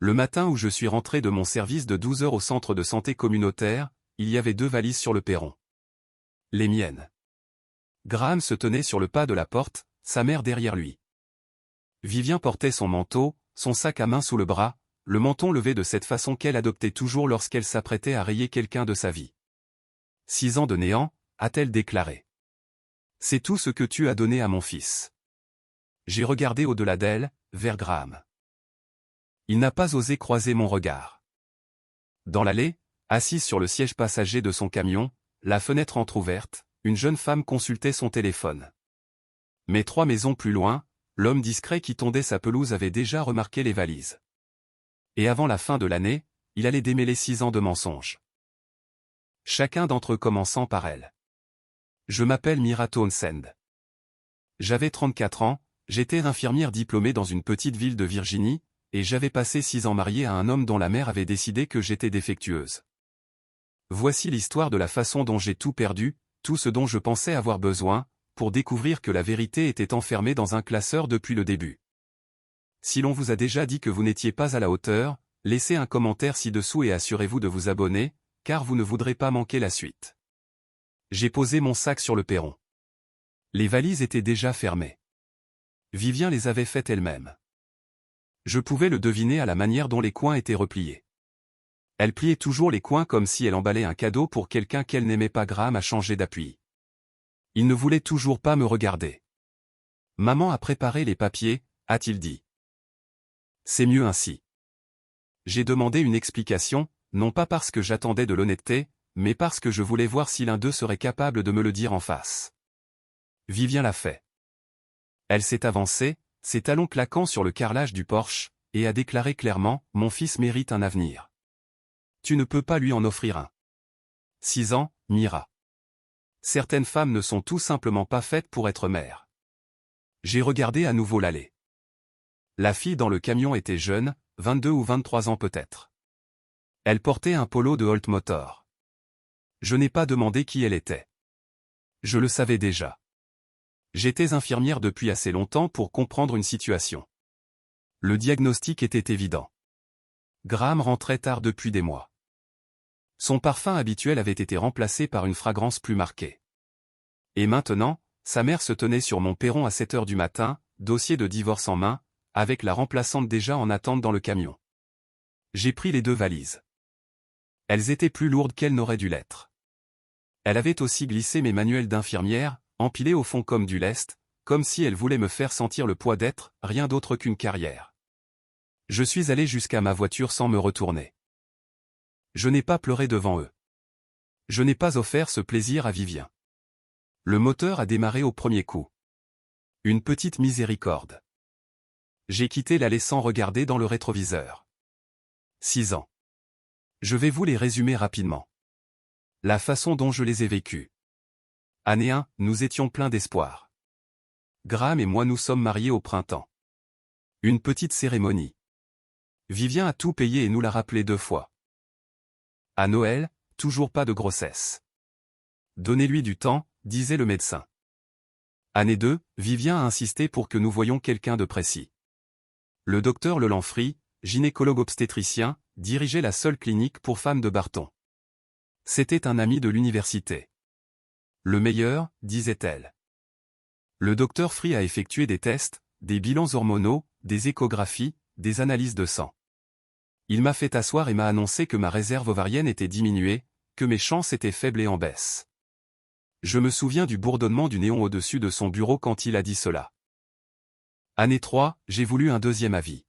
Le matin où je suis rentré de mon service de 12 heures au centre de santé communautaire, il y avait 2 valises sur le perron. Les miennes. Graham se tenait sur le pas de la porte, sa mère derrière lui. Vivien portait son manteau, son sac à main sous le bras, le menton levé de cette façon qu'elle adoptait toujours lorsqu'elle s'apprêtait à rayer quelqu'un de sa vie. 6 ans de néant, a-t-elle déclaré. C'est tout ce que tu as donné à mon fils. J'ai regardé au-delà d'elle, vers Graham. Il n'a pas osé croiser mon regard. Dans l'allée, assise sur le siège passager de son camion, la fenêtre entr'ouverte, une jeune femme consultait son téléphone. Mais 3 maisons plus loin, l'homme discret qui tondait sa pelouse avait déjà remarqué les valises. Et avant la fin de l'année, il allait démêler 6 ans de mensonges. Chacun d'entre eux commençant par elle. Je m'appelle Mira Townsend. J'avais 34 ans, j'étais infirmière diplômée dans une petite ville de Virginie, et j'avais passé 6 ans mariée à un homme dont la mère avait décidé que j'étais défectueuse. Voici l'histoire de la façon dont j'ai tout perdu, tout ce dont je pensais avoir besoin, pour découvrir que la vérité était enfermée dans un classeur depuis le début. Si l'on vous a déjà dit que vous n'étiez pas à la hauteur, laissez un commentaire ci-dessous et assurez-vous de vous abonner, car vous ne voudrez pas manquer la suite. J'ai posé mon sac sur le perron. Les valises étaient déjà fermées. Vivien les avait faites elle-même. Je pouvais le deviner à la manière dont les coins étaient repliés. Elle pliait toujours les coins comme si elle emballait un cadeau pour quelqu'un qu'elle n'aimait pas. Graham a changé d'appui. Il ne voulait toujours pas me regarder. Maman a préparé les papiers, a-t-il dit. C'est mieux ainsi. J'ai demandé une explication, non pas parce que j'attendais de l'honnêteté, mais parce que je voulais voir si l'un d'eux serait capable de me le dire en face. Vivien l'a fait. Elle s'est avancée, ses talons claquant sur le carrelage du Porsche, et a déclaré clairement, « Mon fils mérite un avenir. Tu ne peux pas lui en offrir un. » 6 ans, Mira. Certaines femmes ne sont tout simplement pas faites pour être mères. J'ai regardé à nouveau l'allée. La fille dans le camion était jeune, 22 ou 23 ans peut-être. Elle portait un polo de Holt Motor. Je n'ai pas demandé qui elle était. Je le savais déjà. J'étais infirmière depuis assez longtemps pour comprendre une situation. Le diagnostic était évident. Graham rentrait tard depuis des mois. Son parfum habituel avait été remplacé par une fragrance plus marquée. Et maintenant, sa mère se tenait sur mon perron à 7 heures du matin, dossier de divorce en main, avec la remplaçante déjà en attente dans le camion. J'ai pris les 2 valises. Elles étaient plus lourdes qu'elles n'auraient dû l'être. Elle avait aussi glissé mes manuels d'infirmière, empilés au fond comme du lest, comme si elle voulait me faire sentir le poids d'être rien d'autre qu'une carrière. Je suis allé jusqu'à ma voiture sans me retourner. Je n'ai pas pleuré devant eux. Je n'ai pas offert ce plaisir à Vivien. Le moteur a démarré au premier coup. Une petite miséricorde. J'ai quitté l'allée sans regarder dans le rétroviseur. 6 ans. Je vais vous les résumer rapidement. La façon dont je les ai vécus. Année 1, nous étions pleins d'espoir. Graham et moi nous sommes mariés au printemps. Une petite cérémonie. Vivien a tout payé et nous l'a rappelé 2 fois. À Noël, toujours pas de grossesse. Donnez-lui du temps, disait le médecin. Année 2, Vivien a insisté pour que nous voyions quelqu'un de précis. Le docteur Lelanfry, gynécologue obstétricien, dirigeait la seule clinique pour femmes de Barton. C'était un ami de l'université. Le meilleur, disait-elle. Le docteur Free a effectué des tests, des bilans hormonaux, des échographies, des analyses de sang. Il m'a fait asseoir et m'a annoncé que ma réserve ovarienne était diminuée, que mes chances étaient faibles et en baisse. Je me souviens du bourdonnement du néon au-dessus de son bureau quand il a dit cela. Année 3, j'ai voulu un deuxième avis.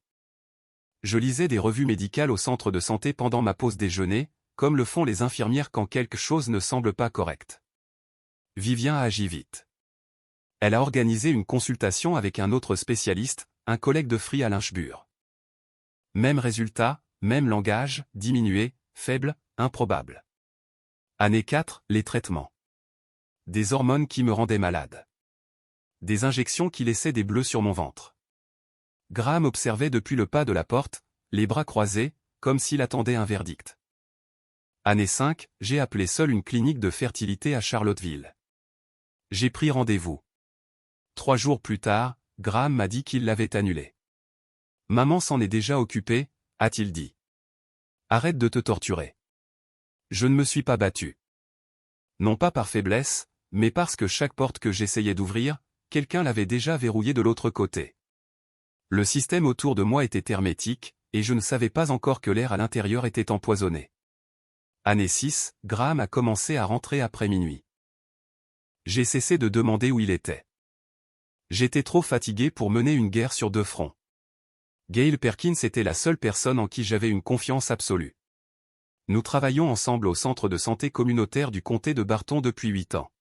Je lisais des revues médicales au centre de santé pendant ma pause déjeuner, comme le font les infirmières quand quelque chose ne semble pas correct. Vivien a agi vite. Elle a organisé une consultation avec un autre spécialiste, un collègue de Free à Lynchburg. Même résultat, même langage, diminué, faible, improbable. Année 4, les traitements. Des hormones qui me rendaient malade. Des injections qui laissaient des bleus sur mon ventre. Graham observait depuis le pas de la porte, les bras croisés, comme s'il attendait un verdict. Année 5, j'ai appelé seul une clinique de fertilité à Charlottesville. J'ai pris rendez-vous. 3 jours plus tard, Graham m'a dit qu'il l'avait annulé. Maman s'en est déjà occupée, a-t-il dit. Arrête de te torturer. Je ne me suis pas battu. Non pas par faiblesse, mais parce que chaque porte que j'essayais d'ouvrir, quelqu'un l'avait déjà verrouillée de l'autre côté. Le système autour de moi était hermétique, et je ne savais pas encore que l'air à l'intérieur était empoisonné. Année 6, Graham a commencé à rentrer après minuit. J'ai cessé de demander où il était. J'étais trop fatigué pour mener une guerre sur deux fronts. Gail Perkins était la seule personne en qui j'avais une confiance absolue. Nous travaillons ensemble au centre de santé communautaire du comté de Barton depuis 8 ans.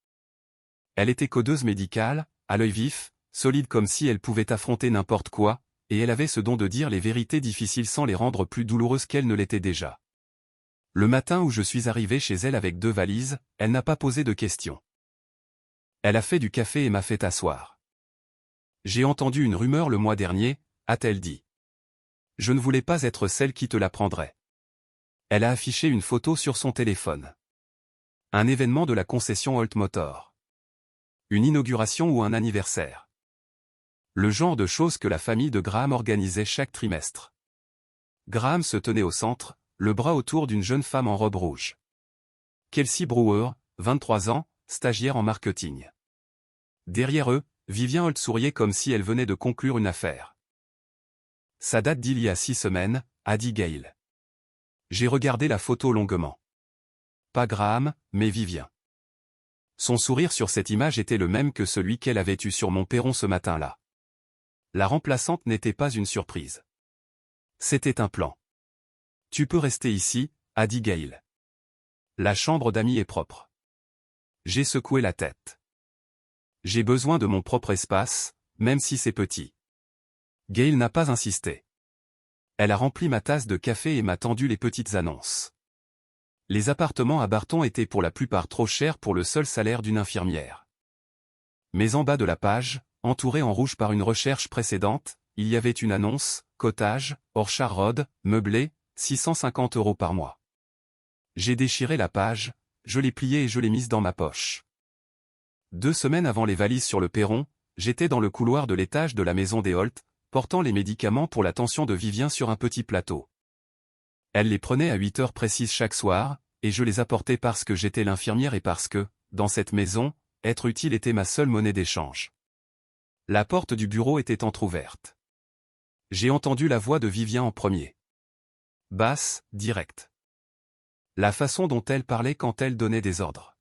Elle était codeuse médicale, à l'œil vif, solide comme si elle pouvait affronter n'importe quoi, et elle avait ce don de dire les vérités difficiles sans les rendre plus douloureuses qu'elles ne l'étaient déjà. Le matin où je suis arrivé chez elle avec 2 valises, elle n'a pas posé de questions. Elle a fait du café et m'a fait asseoir. J'ai entendu une rumeur le mois dernier, a-t-elle dit. Je ne voulais pas être celle qui te la prendrait. Elle a affiché une photo sur son téléphone. Un événement de la concession Holt Motor. Une inauguration ou un anniversaire. Le genre de choses que la famille de Graham organisait chaque trimestre. Graham se tenait au centre, le bras autour d'une jeune femme en robe rouge. Kelsey Brewer, 23 ans, stagiaire en marketing. Derrière eux, Vivian Holt souriait comme si elle venait de conclure une affaire. Ça date d'il y a 6 semaines, a dit Gail. J'ai regardé la photo longuement. Pas Graham, mais Vivian. Son sourire sur cette image était le même que celui qu'elle avait eu sur mon perron ce matin-là. La remplaçante n'était pas une surprise. C'était un plan. Tu peux rester ici, a dit Gail. La chambre d'amis est propre. J'ai secoué la tête. J'ai besoin de mon propre espace, même si c'est petit. Gail n'a pas insisté. Elle a rempli ma tasse de café et m'a tendu les petites annonces. Les appartements à Barton étaient pour la plupart trop chers pour le seul salaire d'une infirmière. Mais en bas de la page, entouré en rouge par une recherche précédente, il y avait une annonce, cottage, Orchard Road, meublé, 650 € par mois. J'ai déchiré la page, je l'ai pliée et je l'ai mise dans ma poche. 2 semaines avant les valises sur le perron, j'étais dans le couloir de l'étage de la maison des Holt, portant les médicaments pour la tension de Vivian sur un petit plateau. Elle les prenait à 8 heures précises chaque soir, et je les apportais parce que j'étais l'infirmière et parce que, dans cette maison, être utile était ma seule monnaie d'échange. La porte du bureau était entr'ouverte. J'ai entendu la voix de Vivian en premier. Basse, directe. La façon dont elle parlait quand elle donnait des ordres.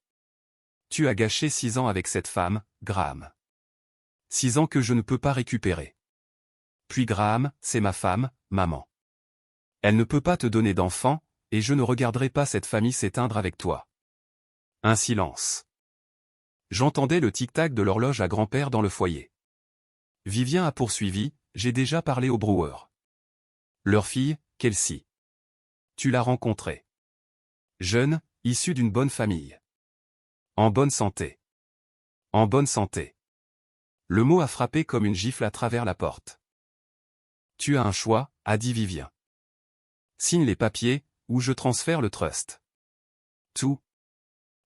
Tu as gâché 6 ans avec cette femme, Graham. 6 ans que je ne peux pas récupérer. Puis Graham, c'est ma femme, maman. Elle ne peut pas te donner d'enfant, et je ne regarderai pas cette famille s'éteindre avec toi. Un silence. J'entendais le tic-tac de l'horloge à grand-père dans le foyer. Vivian a poursuivi, j'ai déjà parlé aux Brewer. Leur fille, Kelsey. Tu l'as rencontrée. Jeune, issue d'une bonne famille. En bonne santé. En bonne santé. Le mot a frappé comme une gifle à travers la porte. Tu as un choix, a dit Vivian. Signe les papiers, ou je transfère le trust. Tout.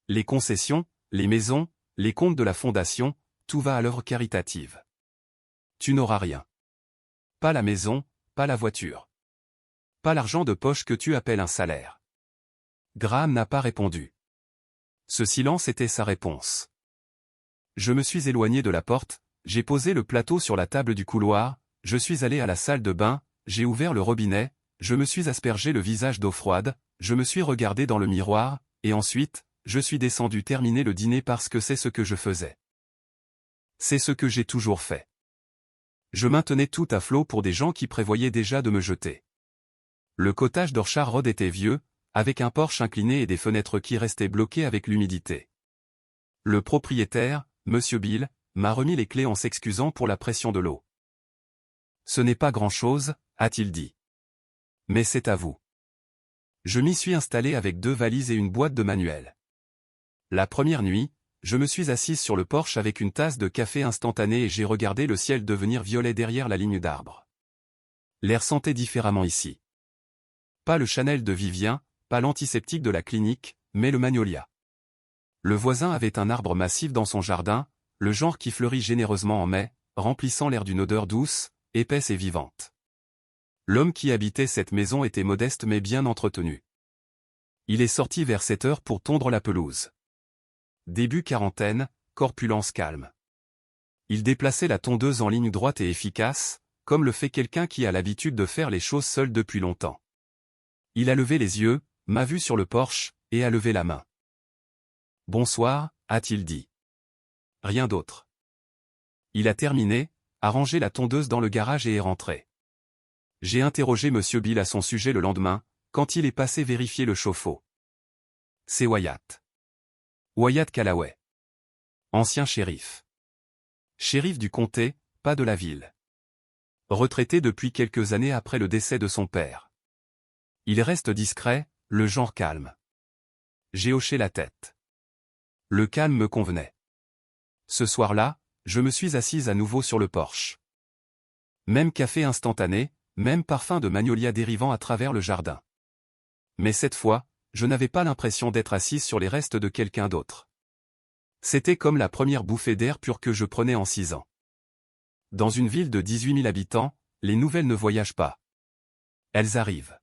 Les concessions, les maisons, les comptes de la fondation, tout va à l'œuvre caritative. Tu n'auras rien. Pas la maison, pas la voiture. Pas l'argent de poche que tu appelles un salaire. Graham n'a pas répondu. Ce silence était sa réponse. Je me suis éloigné de la porte, j'ai posé le plateau sur la table du couloir, je suis allé à la salle de bain, j'ai ouvert le robinet, je me suis aspergé le visage d'eau froide, je me suis regardé dans le miroir, et ensuite, je suis descendu terminer le dîner parce que c'est ce que je faisais. C'est ce que j'ai toujours fait. Je maintenais tout à flot pour des gens qui prévoyaient déjà de me jeter. Le cottage d'Orchard Road était vieux, avec un porche incliné et des fenêtres qui restaient bloquées avec l'humidité. Le propriétaire, Monsieur Bill, m'a remis les clés en s'excusant pour la pression de l'eau. Ce n'est pas grand-chose, a-t-il dit. Mais c'est à vous. Je m'y suis installé avec 2 valises et une boîte de manuels. La première nuit, je me suis assise sur le porche avec une tasse de café instantané et j'ai regardé le ciel devenir violet derrière la ligne d'arbres. L'air sentait différemment ici. Pas le Chanel de Vivian, pas l'antiseptique de la clinique, mais le magnolia. Le voisin avait un arbre massif dans son jardin, le genre qui fleurit généreusement en mai, remplissant l'air d'une odeur douce, épaisse et vivante. L'homme qui habitait cette maison était modeste mais bien entretenu. Il est sorti vers 7 heures pour tondre la pelouse. Début quarantaine, corpulence calme. Il déplaçait la tondeuse en ligne droite et efficace, comme le fait quelqu'un qui a l'habitude de faire les choses seul depuis longtemps. Il a levé les yeux, m'a vu sur le porche, et a levé la main. « Bonsoir », a-t-il dit. Rien d'autre. Il a terminé, a rangé la tondeuse dans le garage et est rentré. J'ai interrogé Monsieur Bill à son sujet le lendemain, quand il est passé vérifier le chauffe-eau. C'est Wyatt. Wyatt Callaway. Ancien shérif. Shérif du comté, pas de la ville. Retraité depuis quelques années après le décès de son père. Il reste discret, le genre calme. J'ai hoché la tête. Le calme me convenait. Ce soir-là, je me suis assise à nouveau sur le porche. Même café instantané, même parfum de magnolia dérivant à travers le jardin. Mais cette fois, je n'avais pas l'impression d'être assise sur les restes de quelqu'un d'autre. C'était comme la première bouffée d'air pur que je prenais en 6 ans. Dans une ville de 18 000 habitants, les nouvelles ne voyagent pas. Elles arrivent.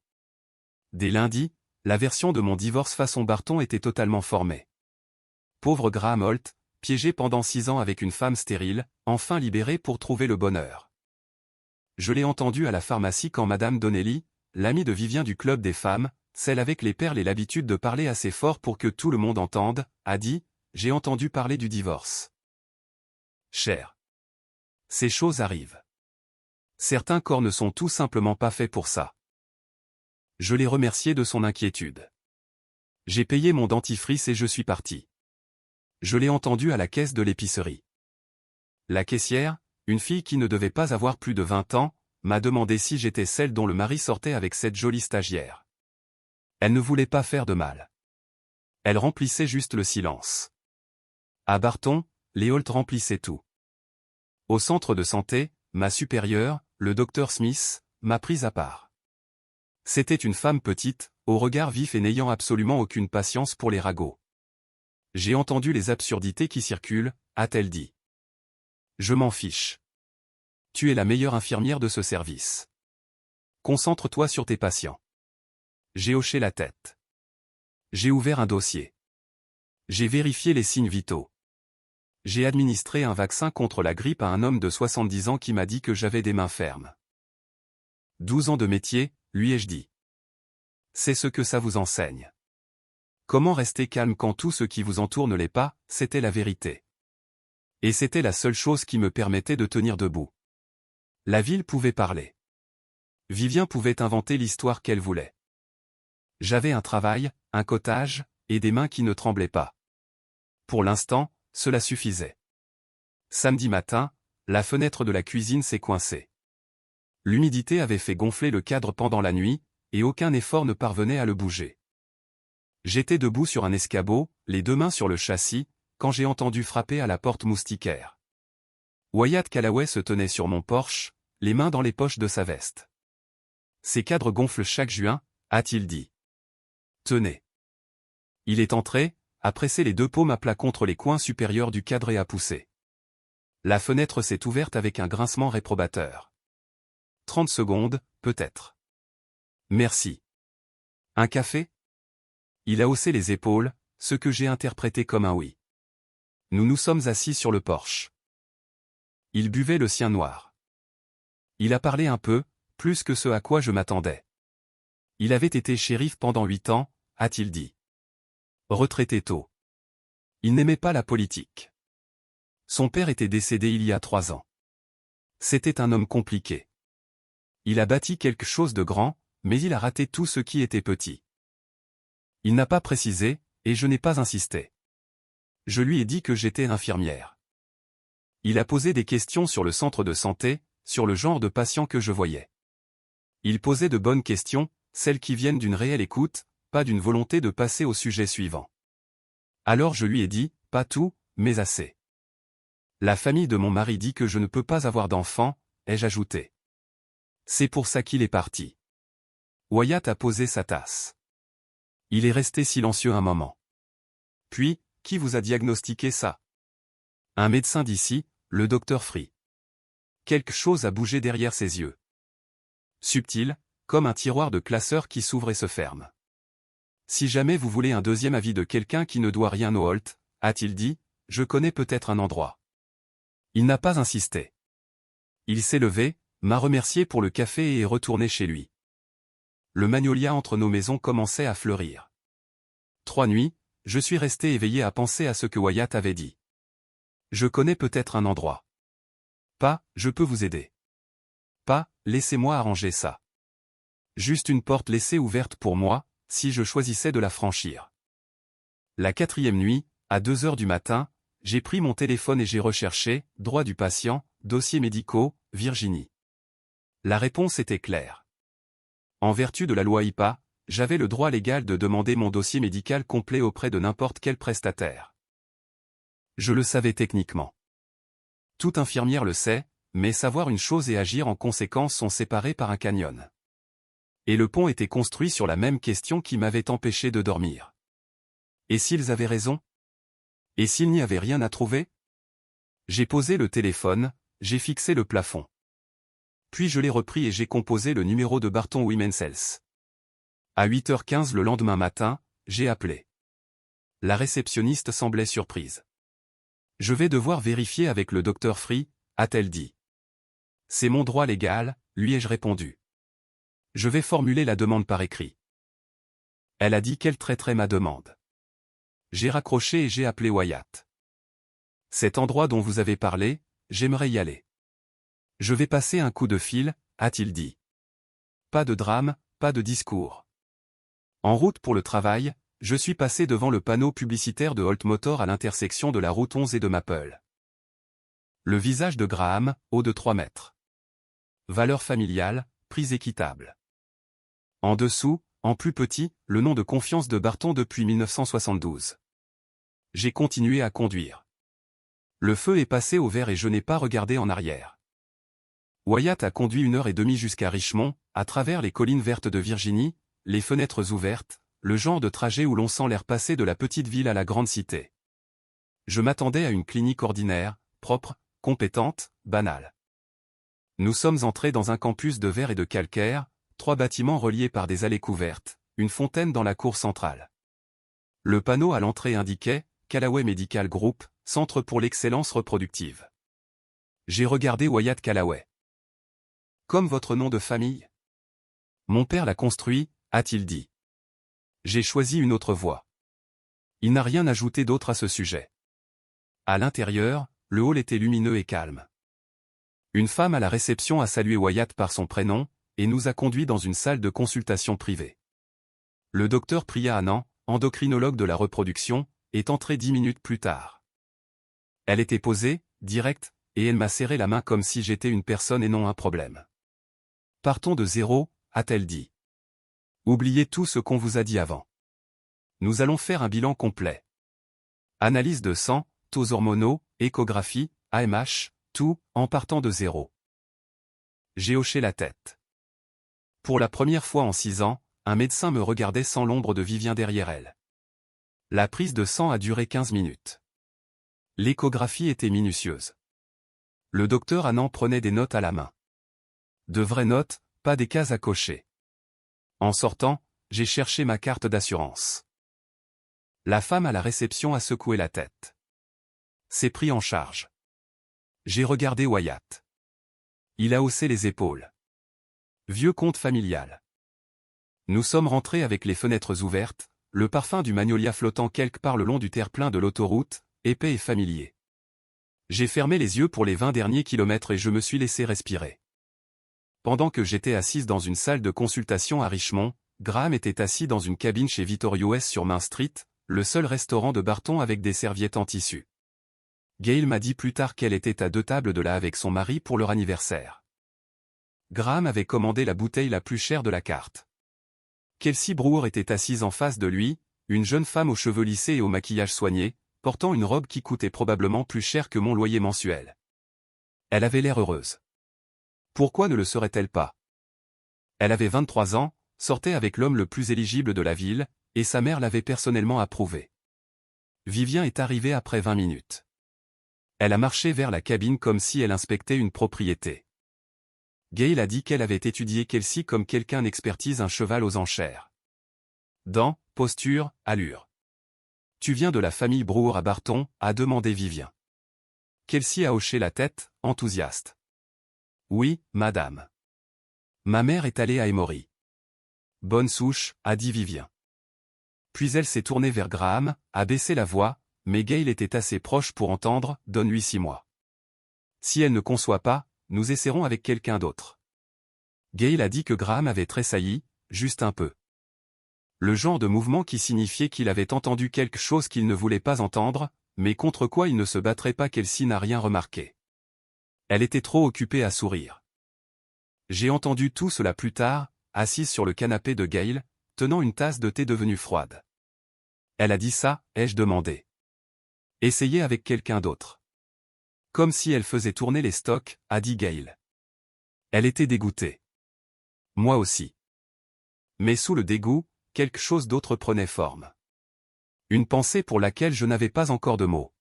Dès lundi, la version de mon divorce façon Barton était totalement formée. Pauvre Graham Holt, piégé pendant 6 ans avec une femme stérile, enfin libéré pour trouver le bonheur. Je l'ai entendu à la pharmacie quand Madame Donnelly, l'amie de Vivien du club des femmes, celle avec les perles et l'habitude de parler assez fort pour que tout le monde entende, a dit « J'ai entendu parler du divorce. » Cher. Ces choses arrivent. Certains corps ne sont tout simplement pas faits pour ça. Je l'ai remercié de son inquiétude. J'ai payé mon dentifrice et je suis parti. Je l'ai entendu à la caisse de l'épicerie. La caissière, une fille qui ne devait pas avoir plus de 20 ans, m'a demandé si j'étais celle dont le mari sortait avec cette jolie stagiaire. Elle ne voulait pas faire de mal. Elle remplissait juste le silence. À Barton, les Holt remplissaient tout. Au centre de santé, ma supérieure, le docteur Smith, m'a prise à part. C'était une femme petite, au regard vif et n'ayant absolument aucune patience pour les ragots. J'ai entendu les absurdités qui circulent, a-t-elle dit. Je m'en fiche. Tu es la meilleure infirmière de ce service. Concentre-toi sur tes patients. J'ai hoché la tête. J'ai ouvert un dossier. J'ai vérifié les signes vitaux. J'ai administré un vaccin contre la grippe à un homme de 70 ans qui m'a dit que j'avais des mains fermes. 12 ans de métier, lui ai-je dit. C'est ce que ça vous enseigne. Comment rester calme quand tout ce qui vous entoure ne l'est pas, c'était la vérité. Et c'était la seule chose qui me permettait de tenir debout. La ville pouvait parler. Vivien pouvait inventer l'histoire qu'elle voulait. J'avais un travail, un cottage, et des mains qui ne tremblaient pas. Pour l'instant, cela suffisait. Samedi matin, la fenêtre de la cuisine s'est coincée. L'humidité avait fait gonfler le cadre pendant la nuit, et aucun effort ne parvenait à le bouger. J'étais debout sur un escabeau, les 2 mains sur le châssis, quand j'ai entendu frapper à la porte moustiquaire. Wyatt Callaway se tenait sur mon porche, les mains dans les poches de sa veste. Ces cadres gonflent chaque juin, a-t-il dit. Tenez. Il est entré, a pressé les 2 paumes à plat contre les coins supérieurs du cadre et a poussé. La fenêtre s'est ouverte avec un grincement réprobateur. 30 secondes, peut-être. Merci. Un café? Il a haussé les épaules, ce que j'ai interprété comme un oui. Nous nous sommes assis sur le porche. Il buvait le sien noir. Il a parlé un peu, plus que ce à quoi je m'attendais. Il avait été shérif pendant 8 ans, a-t-il dit. Retraité tôt. Il n'aimait pas la politique. Son père était décédé il y a 3 ans. C'était un homme compliqué. Il a bâti quelque chose de grand, mais il a raté tout ce qui était petit. Il n'a pas précisé, et je n'ai pas insisté. Je lui ai dit que j'étais infirmière. Il a posé des questions sur le centre de santé, sur le genre de patient que je voyais. Il posait de bonnes questions, celles qui viennent d'une réelle écoute, pas d'une volonté de passer au sujet suivant. Alors je lui ai dit, pas tout, mais assez. La famille de mon mari dit que je ne peux pas avoir d'enfant, ai-je ajouté. C'est pour ça qu'il est parti. Wyatt a posé sa tasse. Il est resté silencieux un moment. Puis, qui vous a diagnostiqué ça? Un médecin d'ici, le docteur Free. Quelque chose a bougé derrière ses yeux. subtil, comme un tiroir de classeur qui s'ouvre et se ferme. Si jamais vous voulez un deuxième avis de quelqu'un qui ne doit rien au Holt, a-t-il dit, je connais peut-être un endroit. Il n'a pas insisté. Il s'est levé, m'a remercié pour le café et est retourné chez lui. Le magnolia entre nos maisons commençait à fleurir. 3 nuits, je suis resté éveillé à penser à ce que Wyatt avait dit. Je connais peut-être un endroit. Pas, je peux vous aider. Pas, laissez-moi arranger ça. Juste une porte laissée ouverte pour moi, si je choisissais de la franchir. La 4e nuit, à 2 heures du matin, j'ai pris mon téléphone et j'ai recherché, droits du patient, dossiers médicaux, Virginie. La réponse était claire. En vertu de la loi HIPAA, j'avais le droit légal de demander mon dossier médical complet auprès de n'importe quel prestataire. Je le savais techniquement. Toute infirmière le sait, mais savoir une chose et agir en conséquence sont séparés par un canyon. Et le pont était construit sur la même question qui m'avait empêché de dormir. Et s'ils avaient raison? Et s'il n'y avait rien à trouver? J'ai posé le téléphone, j'ai fixé le plafond. Puis je l'ai repris et j'ai composé le numéro de Barton Women's Health. À 8h15 le lendemain matin, j'ai appelé. La réceptionniste semblait surprise. Je vais devoir vérifier avec le docteur Free, a-t-elle dit. C'est mon droit légal, lui ai-je répondu. Je vais formuler la demande par écrit. Elle a dit qu'elle traiterait ma demande. J'ai raccroché et j'ai appelé Wyatt. Cet endroit dont vous avez parlé, j'aimerais y aller. Je vais passer un coup de fil, a-t-il dit. Pas de drame, pas de discours. En route pour le travail, je suis passé devant le panneau publicitaire de Holt Motor à l'intersection de la route 11 et de Maple. Le visage de Graham, haut de 3 mètres. Valeur familiale, prix équitable. En dessous, en plus petit, le nom de confiance de Barton depuis 1972. J'ai continué à conduire. Le feu est passé au vert et je n'ai pas regardé en arrière. Wyatt a conduit 1h30 jusqu'à Richmond, à travers les collines vertes de Virginie, les fenêtres ouvertes, le genre de trajet où l'on sent l'air passer de la petite ville à la grande cité. Je m'attendais à une clinique ordinaire, propre, compétente, banale. Nous sommes entrés dans un campus de verre et de calcaire, 3 bâtiments reliés par des allées couvertes, une fontaine dans la cour centrale. Le panneau à l'entrée indiquait « Callaway Medical Group, Centre pour l'excellence reproductive ». J'ai regardé Wyatt Callaway. Comme votre nom de famille? Mon père l'a construit, a-t-il dit. J'ai choisi une autre voie. Il n'a rien ajouté d'autre à ce sujet. À l'intérieur, le hall était lumineux et calme. Une femme à la réception a salué Wyatt par son prénom, et nous a conduits dans une salle de consultation privée. Le docteur Priya Anand, endocrinologue de la reproduction, est entré 10 minutes plus tard. Elle était posée, directe, et elle m'a serré la main comme si j'étais une personne et non un problème. Partons de zéro, a-t-elle dit. Oubliez tout ce qu'on vous a dit avant. Nous allons faire un bilan complet. Analyse de sang, taux hormonaux, échographie, AMH, tout, en partant de zéro. J'ai hoché la tête. Pour la première fois en 6 ans, un médecin me regardait sans l'ombre de Vivien derrière elle. La prise de sang a duré 15 minutes. L'échographie était minutieuse. Le docteur Anand prenait des notes à la main. De vraies notes, pas des cases à cocher. En sortant, j'ai cherché ma carte d'assurance. La femme à la réception a secoué la tête. C'est pris en charge. J'ai regardé Wyatt. Il a haussé les épaules. Vieux conte familial. Nous sommes rentrés avec les fenêtres ouvertes, le parfum du magnolia flottant quelque part le long du terre-plein de l'autoroute, épais et familier. J'ai fermé les yeux pour les 20 derniers kilomètres et je me suis laissé respirer. Pendant que j'étais assise dans une salle de consultation à Richmond, Graham était assis dans une cabine chez Vittorio S sur Main Street, le seul restaurant de Barton avec des serviettes en tissu. Gail m'a dit plus tard qu'elle était à 2 tables de là avec son mari pour leur anniversaire. Graham avait commandé la bouteille la plus chère de la carte. Kelsey Brewer était assise en face de lui, une jeune femme aux cheveux lissés et au maquillage soigné, portant une robe qui coûtait probablement plus cher que mon loyer mensuel. Elle avait l'air heureuse. Pourquoi ne le serait-elle pas? Elle avait 23 ans, sortait avec l'homme le plus éligible de la ville, et sa mère l'avait personnellement approuvé. Vivien est arrivé après 20 minutes. Elle a marché vers la cabine comme si elle inspectait une propriété. Gail a dit qu'elle avait étudié Kelsey comme quelqu'un expertise un cheval aux enchères. Dents, posture, allure. Tu viens de la famille Brewer à Barton, a demandé Vivien. Kelsey a hoché la tête, enthousiaste. Oui, madame. Ma mère est allée à Emory. Bonne souche, a dit Vivien. Puis elle s'est tournée vers Graham, a baissé la voix, mais Gail était assez proche pour entendre, donne-lui 6 mois. Si elle ne conçoit pas, nous essaierons avec quelqu'un d'autre. Gail a dit que Graham avait tressailli, juste un peu. Le genre de mouvement qui signifiait qu'il avait entendu quelque chose qu'il ne voulait pas entendre, mais contre quoi il ne se battrait pas. Kelsey n'a rien remarqué. Elle était trop occupée à sourire. J'ai entendu tout cela plus tard, assise sur le canapé de Gail, tenant une tasse de thé devenue froide. Elle a dit ça, ai-je demandé. Essayez avec quelqu'un d'autre. Comme si elle faisait tourner les stocks, a dit Gail. Elle était dégoûtée. Moi aussi. Mais sous le dégoût, quelque chose d'autre prenait forme. Une pensée pour laquelle je n'avais pas encore de mots.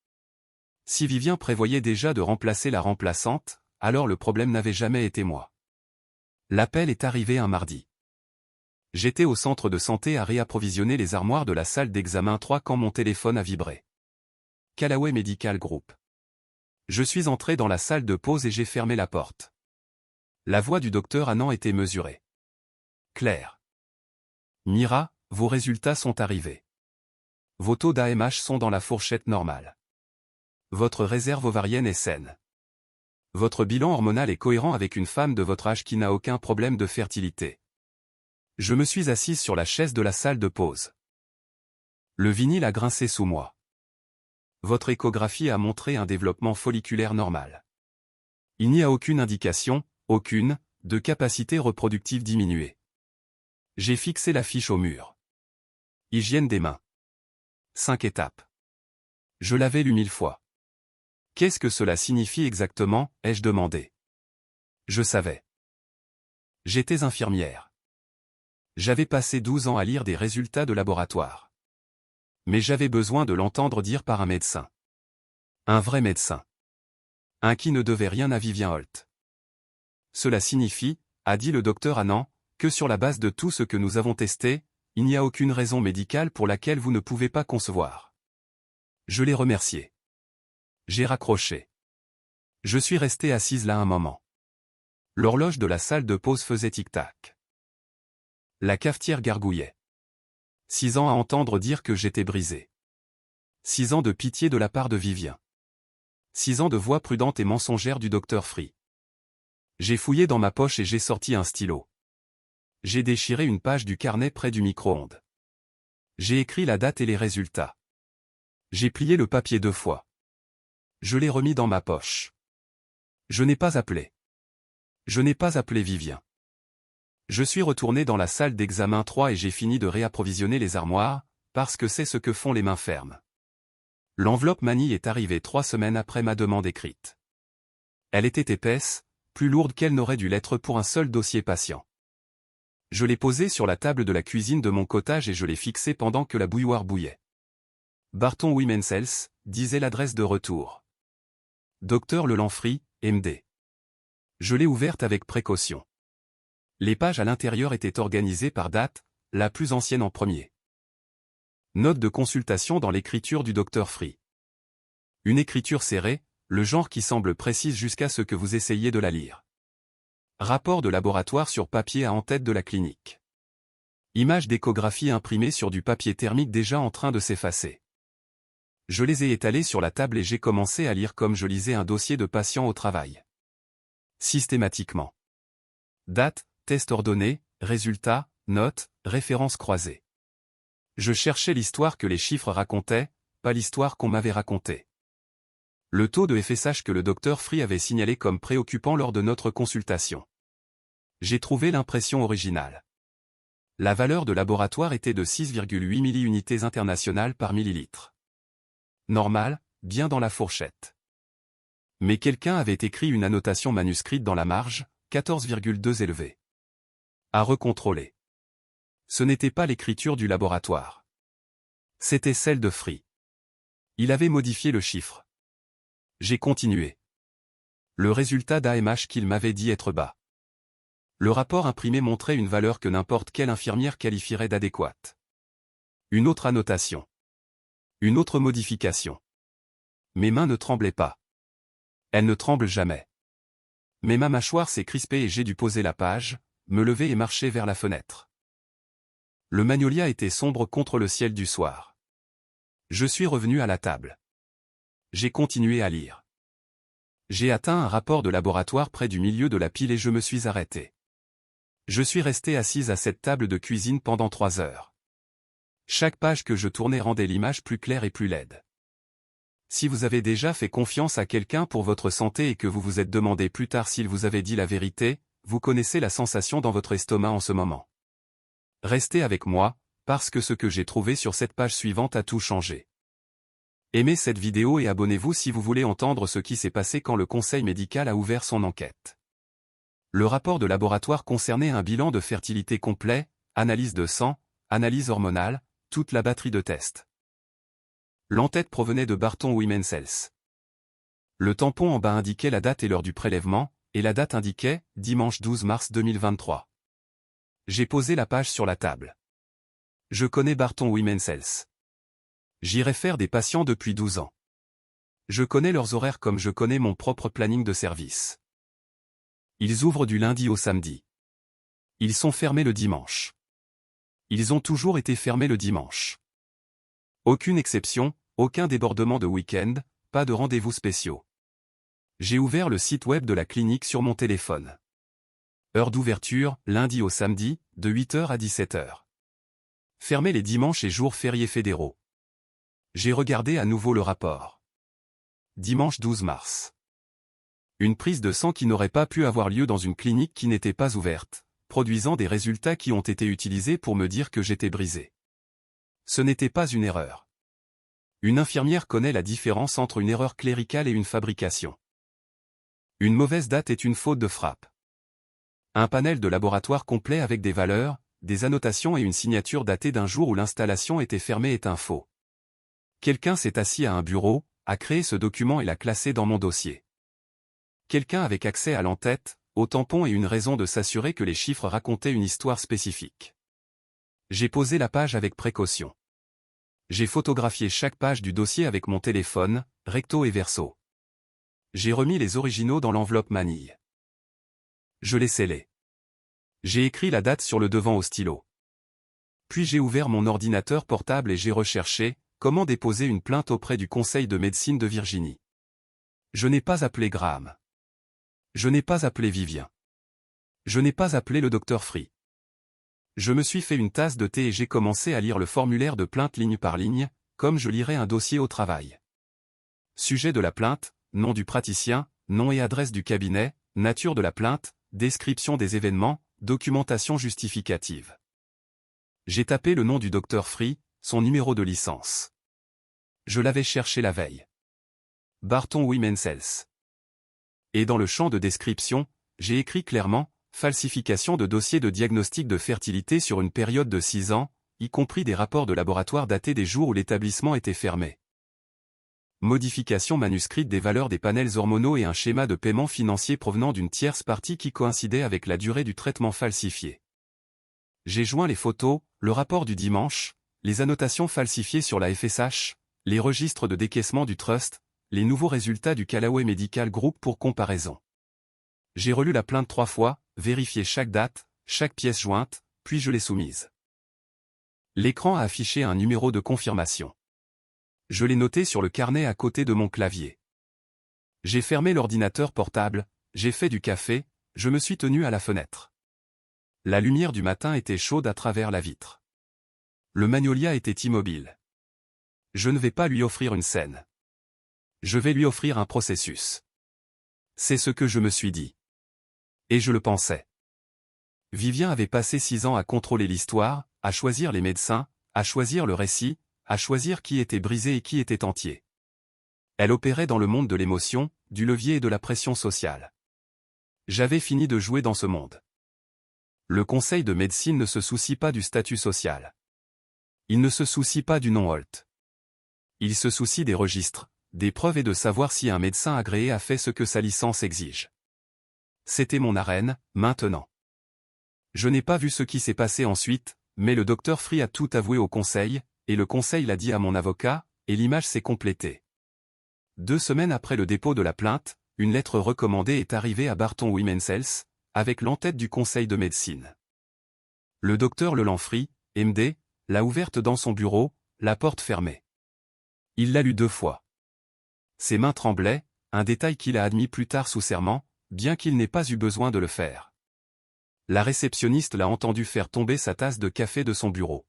Si Vivien prévoyait déjà de remplacer la remplaçante, alors le problème n'avait jamais été moi. L'appel est arrivé un mardi. J'étais au centre de santé à réapprovisionner les armoires de la salle d'examen 3 quand mon téléphone a vibré. Callaway Medical Group. Je suis entré dans la salle de pause et j'ai fermé la porte. La voix du docteur Anand était mesurée. Claire. Mira, vos résultats sont arrivés. Vos taux d'AMH sont dans la fourchette normale. Votre réserve ovarienne est saine. Votre bilan hormonal est cohérent avec une femme de votre âge qui n'a aucun problème de fertilité. Je me suis assise sur la chaise de la salle de pause. Le vinyle a grincé sous moi. Votre échographie a montré un développement folliculaire normal. Il n'y a aucune indication, aucune, de capacité reproductive diminuée. J'ai fixé la fiche au mur. Hygiène des mains. 5 étapes. Je l'avais lu 1000 fois. Qu'est-ce que cela signifie exactement, ai-je demandé. Je savais. J'étais infirmière. J'avais passé 12 ans à lire des résultats de laboratoire. Mais j'avais besoin de l'entendre dire par un médecin. Un vrai médecin. Un qui ne devait rien à Vivien Holt. Cela signifie, a dit le docteur Anand, que sur la base de tout ce que nous avons testé, il n'y a aucune raison médicale pour laquelle vous ne pouvez pas concevoir. Je l'ai remercié. J'ai raccroché. Je suis resté assise là un moment. L'horloge de la salle de pause faisait tic-tac. La cafetière gargouillait. 6 ans à entendre dire que j'étais brisé. 6 ans de pitié de la part de Vivien. 6 ans de voix prudente et mensongère du docteur Free. J'ai fouillé dans ma poche et j'ai sorti un stylo. J'ai déchiré une page du carnet près du micro-ondes. J'ai écrit la date et les résultats. J'ai plié le papier 2 fois. Je l'ai remis dans ma poche. Je n'ai pas appelé. Je n'ai pas appelé Vivien. Je suis retourné dans la salle d'examen 3 et j'ai fini de réapprovisionner les armoires, parce que c'est ce que font les mains fermes. L'enveloppe Mani est arrivée 3 semaines après ma demande écrite. Elle était épaisse, plus lourde qu'elle n'aurait dû l'être pour un seul dossier patient. Je l'ai posée sur la table de la cuisine de mon cottage et je l'ai fixée pendant que la bouilloire bouillait. Barton Women's Health, disait l'adresse de retour. Docteur Lelanfry, MD. Je l'ai ouverte avec précaution. Les pages à l'intérieur étaient organisées par date, la plus ancienne en premier. Note de consultation dans l'écriture du docteur Free. Une écriture serrée, le genre qui semble précise jusqu'à ce que vous essayiez de la lire. Rapport de laboratoire sur papier à en tête de la clinique. Images d'échographie imprimées sur du papier thermique déjà en train de s'effacer. Je les ai étalées sur la table et j'ai commencé à lire comme je lisais un dossier de patient au travail. Systématiquement. Date, test ordonné, résultats, notes, références croisées. Je cherchais l'histoire que les chiffres racontaient, pas l'histoire qu'on m'avait racontée. Le taux de FSH que le docteur Free avait signalé comme préoccupant lors de notre consultation. J'ai trouvé l'impression originale. La valeur de laboratoire était de 6,8 milliunités internationales par millilitre. Normal, bien dans la fourchette. Mais quelqu'un avait écrit une annotation manuscrite dans la marge, 14,2 élevé. À recontrôler. Ce n'était pas l'écriture du laboratoire. C'était celle de Free. Il avait modifié le chiffre. J'ai continué. Le résultat d'AMH qu'il m'avait dit être bas. Le rapport imprimé montrait une valeur que n'importe quelle infirmière qualifierait d'adéquate. Une autre annotation. Une autre modification. Mes mains ne tremblaient pas. Elles ne tremblent jamais. Mais ma mâchoire s'est crispée et j'ai dû poser la page, me lever et marcher vers la fenêtre. Le magnolia était sombre contre le ciel du soir. Je suis revenu à la table. J'ai continué à lire. J'ai atteint un rapport de laboratoire près du milieu de la pile et je me suis arrêté. Je suis resté assise à cette table de cuisine pendant 3 heures. Chaque page que je tournais rendait l'image plus claire et plus laide. Si vous avez déjà fait confiance à quelqu'un pour votre santé et que vous vous êtes demandé plus tard s'il vous avait dit la vérité, vous connaissez la sensation dans votre estomac en ce moment. Restez avec moi, parce que ce que j'ai trouvé sur cette page suivante a tout changé. Aimez cette vidéo et abonnez-vous si vous voulez entendre ce qui s'est passé quand le conseil médical a ouvert son enquête. Le rapport de laboratoire concernait un bilan de fertilité complet, analyse de sang, analyse hormonale, toute la batterie de tests. L'entête provenait de Barton Women's Health. Le tampon en bas indiquait la date et l'heure du prélèvement, et la date indiquait « Dimanche 12 mars 2023 ». J'ai posé la page sur la table. Je connais Barton Women's Health. J'y réfère des patients depuis 12 ans. Je connais leurs horaires comme je connais mon propre planning de service. Ils ouvrent du lundi au samedi. Ils sont fermés le dimanche. Ils ont toujours été fermés le dimanche. Aucune exception, aucun débordement de week-end, pas de rendez-vous spéciaux. J'ai ouvert le site web de la clinique sur mon téléphone. Heure d'ouverture, lundi au samedi, de 8h à 17h. Fermé les dimanches et jours fériés fédéraux. J'ai regardé à nouveau le rapport. Dimanche 12 mars. Une prise de sang qui n'aurait pas pu avoir lieu dans une clinique qui n'était pas ouverte, produisant des résultats qui ont été utilisés pour me dire que j'étais brisé. Ce n'était pas une erreur. Une infirmière connaît la différence entre une erreur cléricale et une fabrication. Une mauvaise date est une faute de frappe. Un panel de laboratoire complet avec des valeurs, des annotations et une signature datée d'un jour où l'installation était fermée est un faux. Quelqu'un s'est assis à un bureau, a créé ce document et l'a classé dans mon dossier. Quelqu'un avec accès à l'entête, au tampon et une raison de s'assurer que les chiffres racontaient une histoire spécifique. J'ai posé la page avec précaution. J'ai photographié chaque page du dossier avec mon téléphone, recto et verso. J'ai remis les originaux dans l'enveloppe manille. Je les scellais. J'ai écrit la date sur le devant au stylo. Puis j'ai ouvert mon ordinateur portable et j'ai recherché comment déposer une plainte auprès du Conseil de médecine de Virginie. Je n'ai pas appelé Graham. Je n'ai pas appelé Vivien. Je n'ai pas appelé le docteur Free. Je me suis fait une tasse de thé et j'ai commencé à lire le formulaire de plainte ligne par ligne, comme je lirais un dossier au travail. Sujet de la plainte, nom du praticien, nom et adresse du cabinet, nature de la plainte, description des événements, documentation justificative. J'ai tapé le nom du docteur Free, son numéro de licence. Je l'avais cherché la veille. Barton Women's Health. Et dans le champ de description, j'ai écrit clairement « Falsification de dossier de diagnostic de fertilité sur une période de 6 ans, y compris des rapports de laboratoire datés des jours où l'établissement était fermé. Modification manuscrite des valeurs des panels hormonaux et un schéma de paiement financier provenant d'une tierce partie qui coïncidait avec la durée du traitement falsifié. » J'ai joint les photos, le rapport du dimanche, les annotations falsifiées sur la FSH, les registres de décaissement du trust, les nouveaux résultats du Callaway Medical Group pour comparaison. J'ai relu la plainte 3 fois, vérifié chaque date, chaque pièce jointe, puis je l'ai soumise. L'écran a affiché un numéro de confirmation. Je l'ai noté sur le carnet à côté de mon clavier. J'ai fermé l'ordinateur portable, j'ai fait du café, je me suis tenu à la fenêtre. La lumière du matin était chaude à travers la vitre. Le magnolia était immobile. Je ne vais pas lui offrir une scène. Je vais lui offrir un processus. C'est ce que je me suis dit. Et je le pensais. Vivien avait passé 6 ans à contrôler l'histoire, à choisir les médecins, à choisir le récit, à choisir qui était brisé et qui était entier. Elle opérait dans le monde de l'émotion, du levier et de la pression sociale. J'avais fini de jouer dans ce monde. Le conseil de médecine ne se soucie pas du statut social. Il ne se soucie pas du nom Holt. Il se soucie des registres, des preuves et de savoir si un médecin agréé a fait ce que sa licence exige. C'était mon arène, maintenant. Je n'ai pas vu ce qui s'est passé ensuite, mais le docteur Free a tout avoué au conseil, et le conseil l'a dit à mon avocat, et l'image s'est complétée. 2 semaines après le dépôt de la plainte, une lettre recommandée est arrivée à Barton Women's Health, avec l'entête du conseil de médecine. Le docteur Leland Free, MD, l'a ouverte dans son bureau, la porte fermée. Il l'a lue 2 fois. Ses mains tremblaient, un détail qu'il a admis plus tard sous serment, bien qu'il n'ait pas eu besoin de le faire. La réceptionniste l'a entendu faire tomber sa tasse de café de son bureau.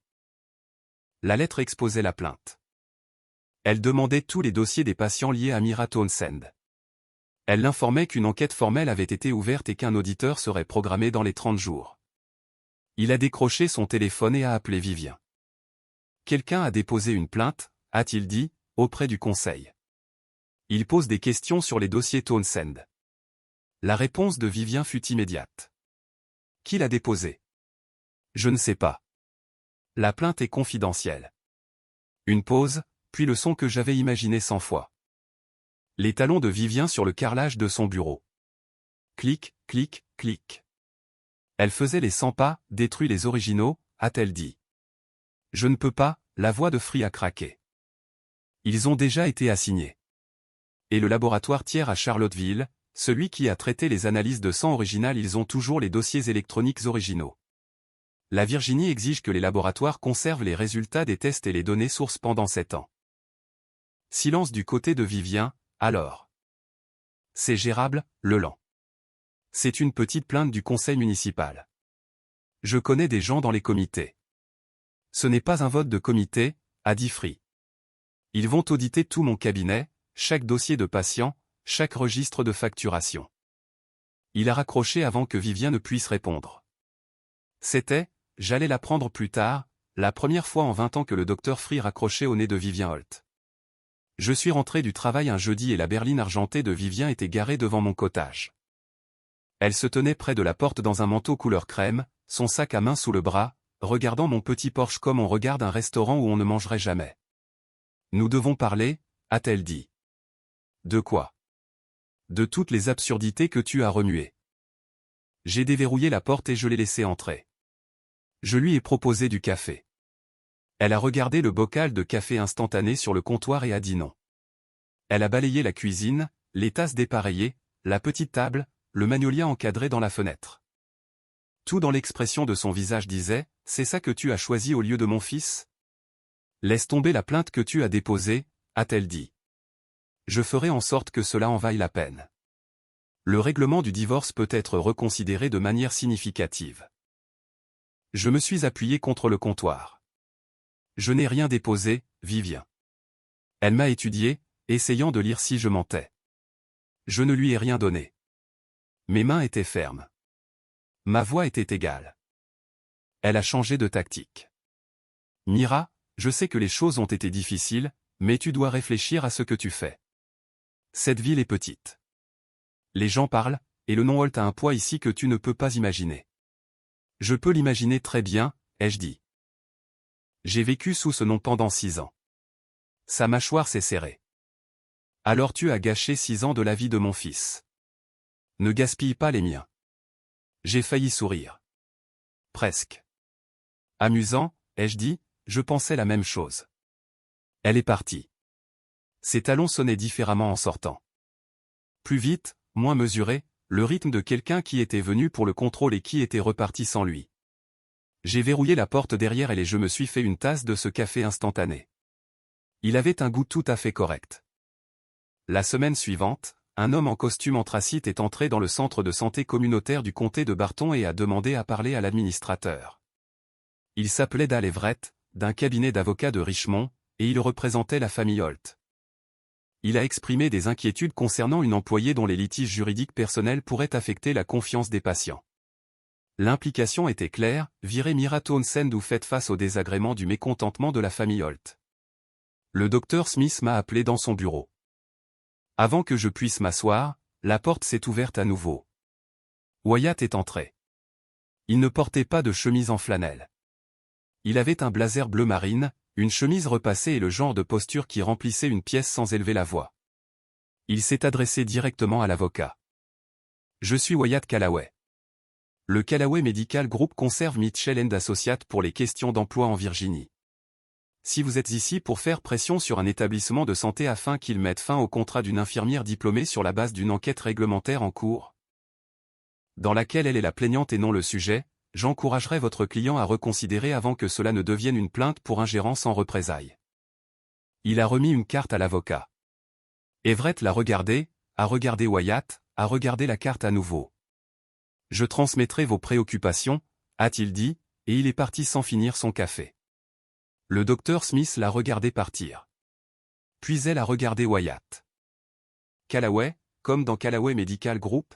La lettre exposait la plainte. Elle demandait tous les dossiers des patients liés à Mira Townsend. Elle l'informait qu'une enquête formelle avait été ouverte et qu'un auditeur serait programmé dans les 30 jours. Il a décroché son téléphone et a appelé Vivien. Quelqu'un a déposé une plainte, a-t-il dit, auprès du conseil. Il pose des questions sur les dossiers Townsend. La réponse de Vivien fut immédiate. Qui l'a déposé? Je ne sais pas. La plainte est confidentielle. Une pause, puis le son que j'avais imaginé 100 fois. Les talons de Vivien sur le carrelage de son bureau. Clic, clic, clic. Elle faisait les 100 pas, détruit les originaux, a-t-elle dit. Je ne peux pas, la voix de Free a craqué. Ils ont déjà été assignés. Et le laboratoire tiers à Charlottesville, celui qui a traité les analyses de sang originales, ils ont toujours les dossiers électroniques originaux. La Virginie exige que les laboratoires conservent les résultats des tests et les données sources pendant 7 ans. Silence du côté de Vivien, alors. C'est gérable, Leland. C'est une petite plainte du conseil municipal. Je connais des gens dans les comités. Ce n'est pas un vote de comité, a dit Free. Ils vont auditer tout mon cabinet, chaque dossier de patient, chaque registre de facturation. Il a raccroché avant que Vivien ne puisse répondre. C'était, j'allais l'apprendre plus tard, la première fois en 20 ans que le docteur Free raccrochait au nez de Vivien Holt. Je suis rentré du travail un jeudi et la berline argentée de Vivien était garée devant mon cottage. Elle se tenait près de la porte dans un manteau couleur crème, son sac à main sous le bras, regardant mon petit Porsche comme on regarde un restaurant où on ne mangerait jamais. Nous devons parler, a-t-elle dit. De quoi? De toutes les absurdités que tu as remuées. J'ai déverrouillé la porte et je l'ai laissé entrer. Je lui ai proposé du café. Elle a regardé le bocal de café instantané sur le comptoir et a dit non. Elle a balayé la cuisine, les tasses dépareillées, la petite table, le magnolia encadré dans la fenêtre. Tout dans l'expression de son visage disait, c'est ça que tu as choisi au lieu de mon fils? Laisse tomber la plainte que tu as déposée, a-t-elle dit. Je ferai en sorte que cela en vaille la peine. Le règlement du divorce peut être reconsidéré de manière significative. Je me suis appuyé contre le comptoir. Je n'ai rien déposé, Vivien. Elle m'a étudié, essayant de lire si je mentais. Je ne lui ai rien donné. Mes mains étaient fermes. Ma voix était égale. Elle a changé de tactique. Mira, je sais que les choses ont été difficiles, mais tu dois réfléchir à ce que tu fais. Cette ville est petite. Les gens parlent, et le nom Holt a un poids ici que tu ne peux pas imaginer. Je peux l'imaginer très bien, ai-je dit. J'ai vécu sous ce nom pendant 6 ans. Sa mâchoire s'est serrée. Alors tu as gâché 6 ans de la vie de mon fils. Ne gaspille pas les miens. J'ai failli sourire. Presque. Amusant, ai-je dit, je pensais la même chose. Elle est partie. Ses talons sonnaient différemment en sortant. Plus vite, moins mesuré, le rythme de quelqu'un qui était venu pour le contrôle et qui était reparti sans lui. J'ai verrouillé la porte derrière elle et je me suis fait une tasse de ce café instantané. Il avait un goût tout à fait correct. La semaine suivante, un homme en costume anthracite est entré dans le centre de santé communautaire du comté de Barton et a demandé à parler à l'administrateur. Il s'appelait Dale Everett, d'un cabinet d'avocats de Richmond, et il représentait la famille Holt. Il a exprimé des inquiétudes concernant une employée dont les litiges juridiques personnels pourraient affecter la confiance des patients. L'implication était claire, virez Mira Townsend ou faites face au désagrément du mécontentement de la famille Holt. Le docteur Smith m'a appelé dans son bureau. Avant que je puisse m'asseoir, la porte s'est ouverte à nouveau. Wyatt est entré. Il ne portait pas de chemise en flanelle. Il avait un blazer bleu marine, une chemise repassée et le genre de posture qui remplissait une pièce sans élever la voix. Il s'est adressé directement à l'avocat. Je suis Wyatt Callaway. Le Callaway Medical Group conserve Mitchell & Associates pour les questions d'emploi en Virginie. Si vous êtes ici pour faire pression sur un établissement de santé afin qu'il mette fin au contrat d'une infirmière diplômée sur la base d'une enquête réglementaire en cours, dans laquelle elle est la plaignante et non le sujet, j'encouragerai votre client à reconsidérer avant que cela ne devienne une plainte pour ingérence en représailles. Il a remis une carte à l'avocat. Everett l'a regardé, a regardé Wyatt, a regardé la carte à nouveau. Je transmettrai vos préoccupations, a-t-il dit, et il est parti sans finir son café. Le docteur Smith l'a regardé partir. Puis elle a regardé Wyatt. Callaway, comme dans Callaway Medical Group?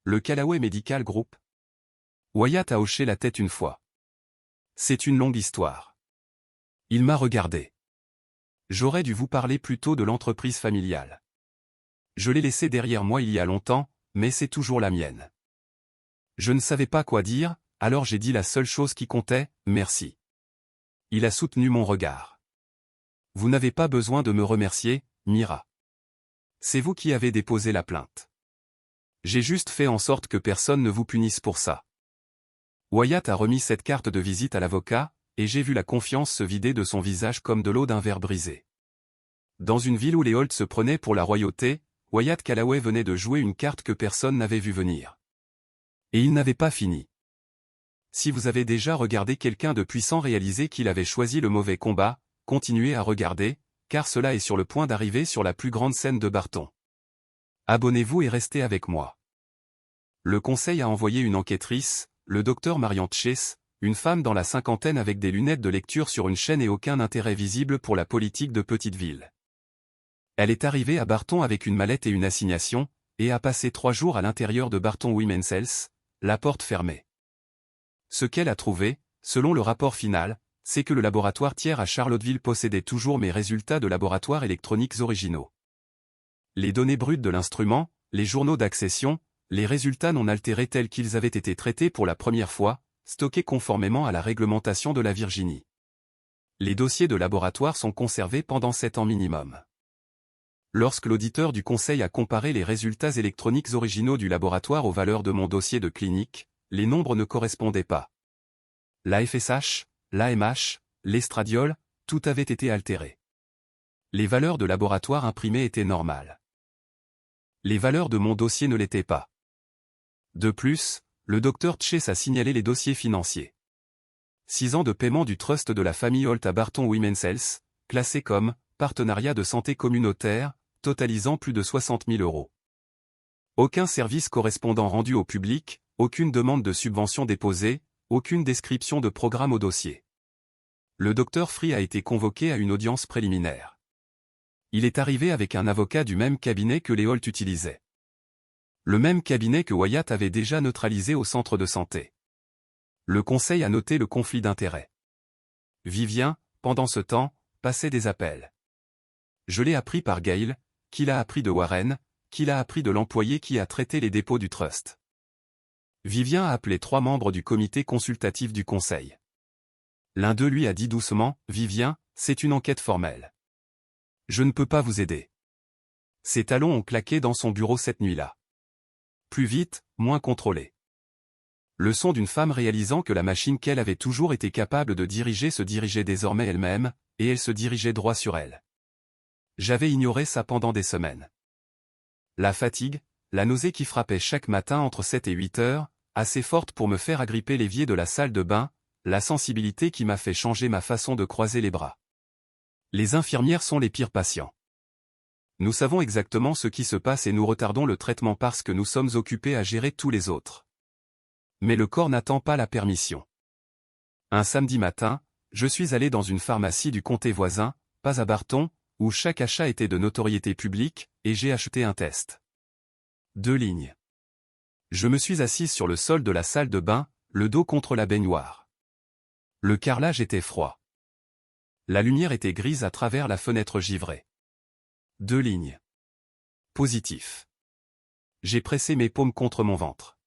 Le Callaway Medical Group? Wyatt a hoché la tête une fois. C'est une longue histoire. Il m'a regardé. J'aurais dû vous parler plutôt de l'entreprise familiale. Je l'ai laissée derrière moi il y a longtemps, mais c'est toujours la mienne. Je ne savais pas quoi dire, alors j'ai dit la seule chose qui comptait, merci. Il a soutenu mon regard. Vous n'avez pas besoin de me remercier, Mira. C'est vous qui avez déposé la plainte. J'ai juste fait en sorte que personne ne vous punisse pour ça. Wyatt a remis cette carte de visite à l'avocat, et j'ai vu la confiance se vider de son visage comme de l'eau d'un verre brisé. Dans une ville où les Holt se prenaient pour la royauté, Wyatt Callaway venait de jouer une carte que personne n'avait vu venir. Et il n'avait pas fini. Si vous avez déjà regardé quelqu'un de puissant réaliser qu'il avait choisi le mauvais combat, continuez à regarder, car cela est sur le point d'arriver sur la plus grande scène de Barton. Abonnez-vous et restez avec moi. Le conseil a envoyé une enquêtrice, le docteur Marian Chase, une femme dans la cinquantaine avec des lunettes de lecture sur une chaîne et aucun intérêt visible pour la politique de petite ville. Elle est arrivée à Barton avec une mallette et une assignation, et a passé 3 jours à l'intérieur de Barton Women's Health, la porte fermée. Ce qu'elle a trouvé, selon le rapport final, c'est que le laboratoire tiers à Charlottesville possédait toujours mes résultats de laboratoires électroniques originaux. Les données brutes de l'instrument, les journaux d'accession, les résultats non altérés tels qu'ils avaient été traités pour la première fois, stockés conformément à la réglementation de la Virginie. Les dossiers de laboratoire sont conservés pendant 7 ans minimum. Lorsque l'auditeur du conseil a comparé les résultats électroniques originaux du laboratoire aux valeurs de mon dossier de clinique, les nombres ne correspondaient pas. La FSH, l'AMH, l'estradiol, tout avait été altéré. Les valeurs de laboratoire imprimées étaient normales. Les valeurs de mon dossier ne l'étaient pas. De plus, le docteur Chase a signalé les dossiers financiers. 6 ans de paiement du trust de la famille Holt à Barton Women's Health, classé comme « partenariat de santé communautaire », totalisant plus de 60 000 €. Aucun service correspondant rendu au public, aucune demande de subvention déposée, aucune description de programme au dossier. Le docteur Free a été convoqué à une audience préliminaire. Il est arrivé avec un avocat du même cabinet que les Holt utilisaient. Le même cabinet que Wyatt avait déjà neutralisé au centre de santé. Le conseil a noté le conflit d'intérêts. Vivien, pendant ce temps, passait des appels. Je l'ai appris par Gail, qui l'a appris de Warren, qui l'a appris de l'employé qui a traité les dépôts du trust. Vivien a appelé 3 membres du comité consultatif du conseil. L'un d'eux lui a dit doucement, « Vivien, c'est une enquête formelle. Je ne peux pas vous aider. » Ses talons ont claqué dans son bureau cette nuit-là. Plus vite, moins contrôlé. Le son d'une femme réalisant que la machine qu'elle avait toujours été capable de diriger se dirigeait désormais elle-même, et elle se dirigeait droit sur elle. J'avais ignoré ça pendant des semaines. La fatigue, la nausée qui frappait chaque matin entre 7 et 8 heures, assez forte pour me faire agripper l'évier de la salle de bain, la sensibilité qui m'a fait changer ma façon de croiser les bras. Les infirmières sont les pires patients. Nous savons exactement ce qui se passe et nous retardons le traitement parce que nous sommes occupés à gérer tous les autres. Mais le corps n'attend pas la permission. Un samedi matin, je suis allé dans une pharmacie du comté voisin, pas à Barton, où chaque achat était de notoriété publique, et j'ai acheté un test. 2 lignes. Je me suis assise sur le sol de la salle de bain, le dos contre la baignoire. Le carrelage était froid. La lumière était grise à travers la fenêtre givrée. 2 lignes. Positif. J'ai pressé mes paumes contre mon ventre.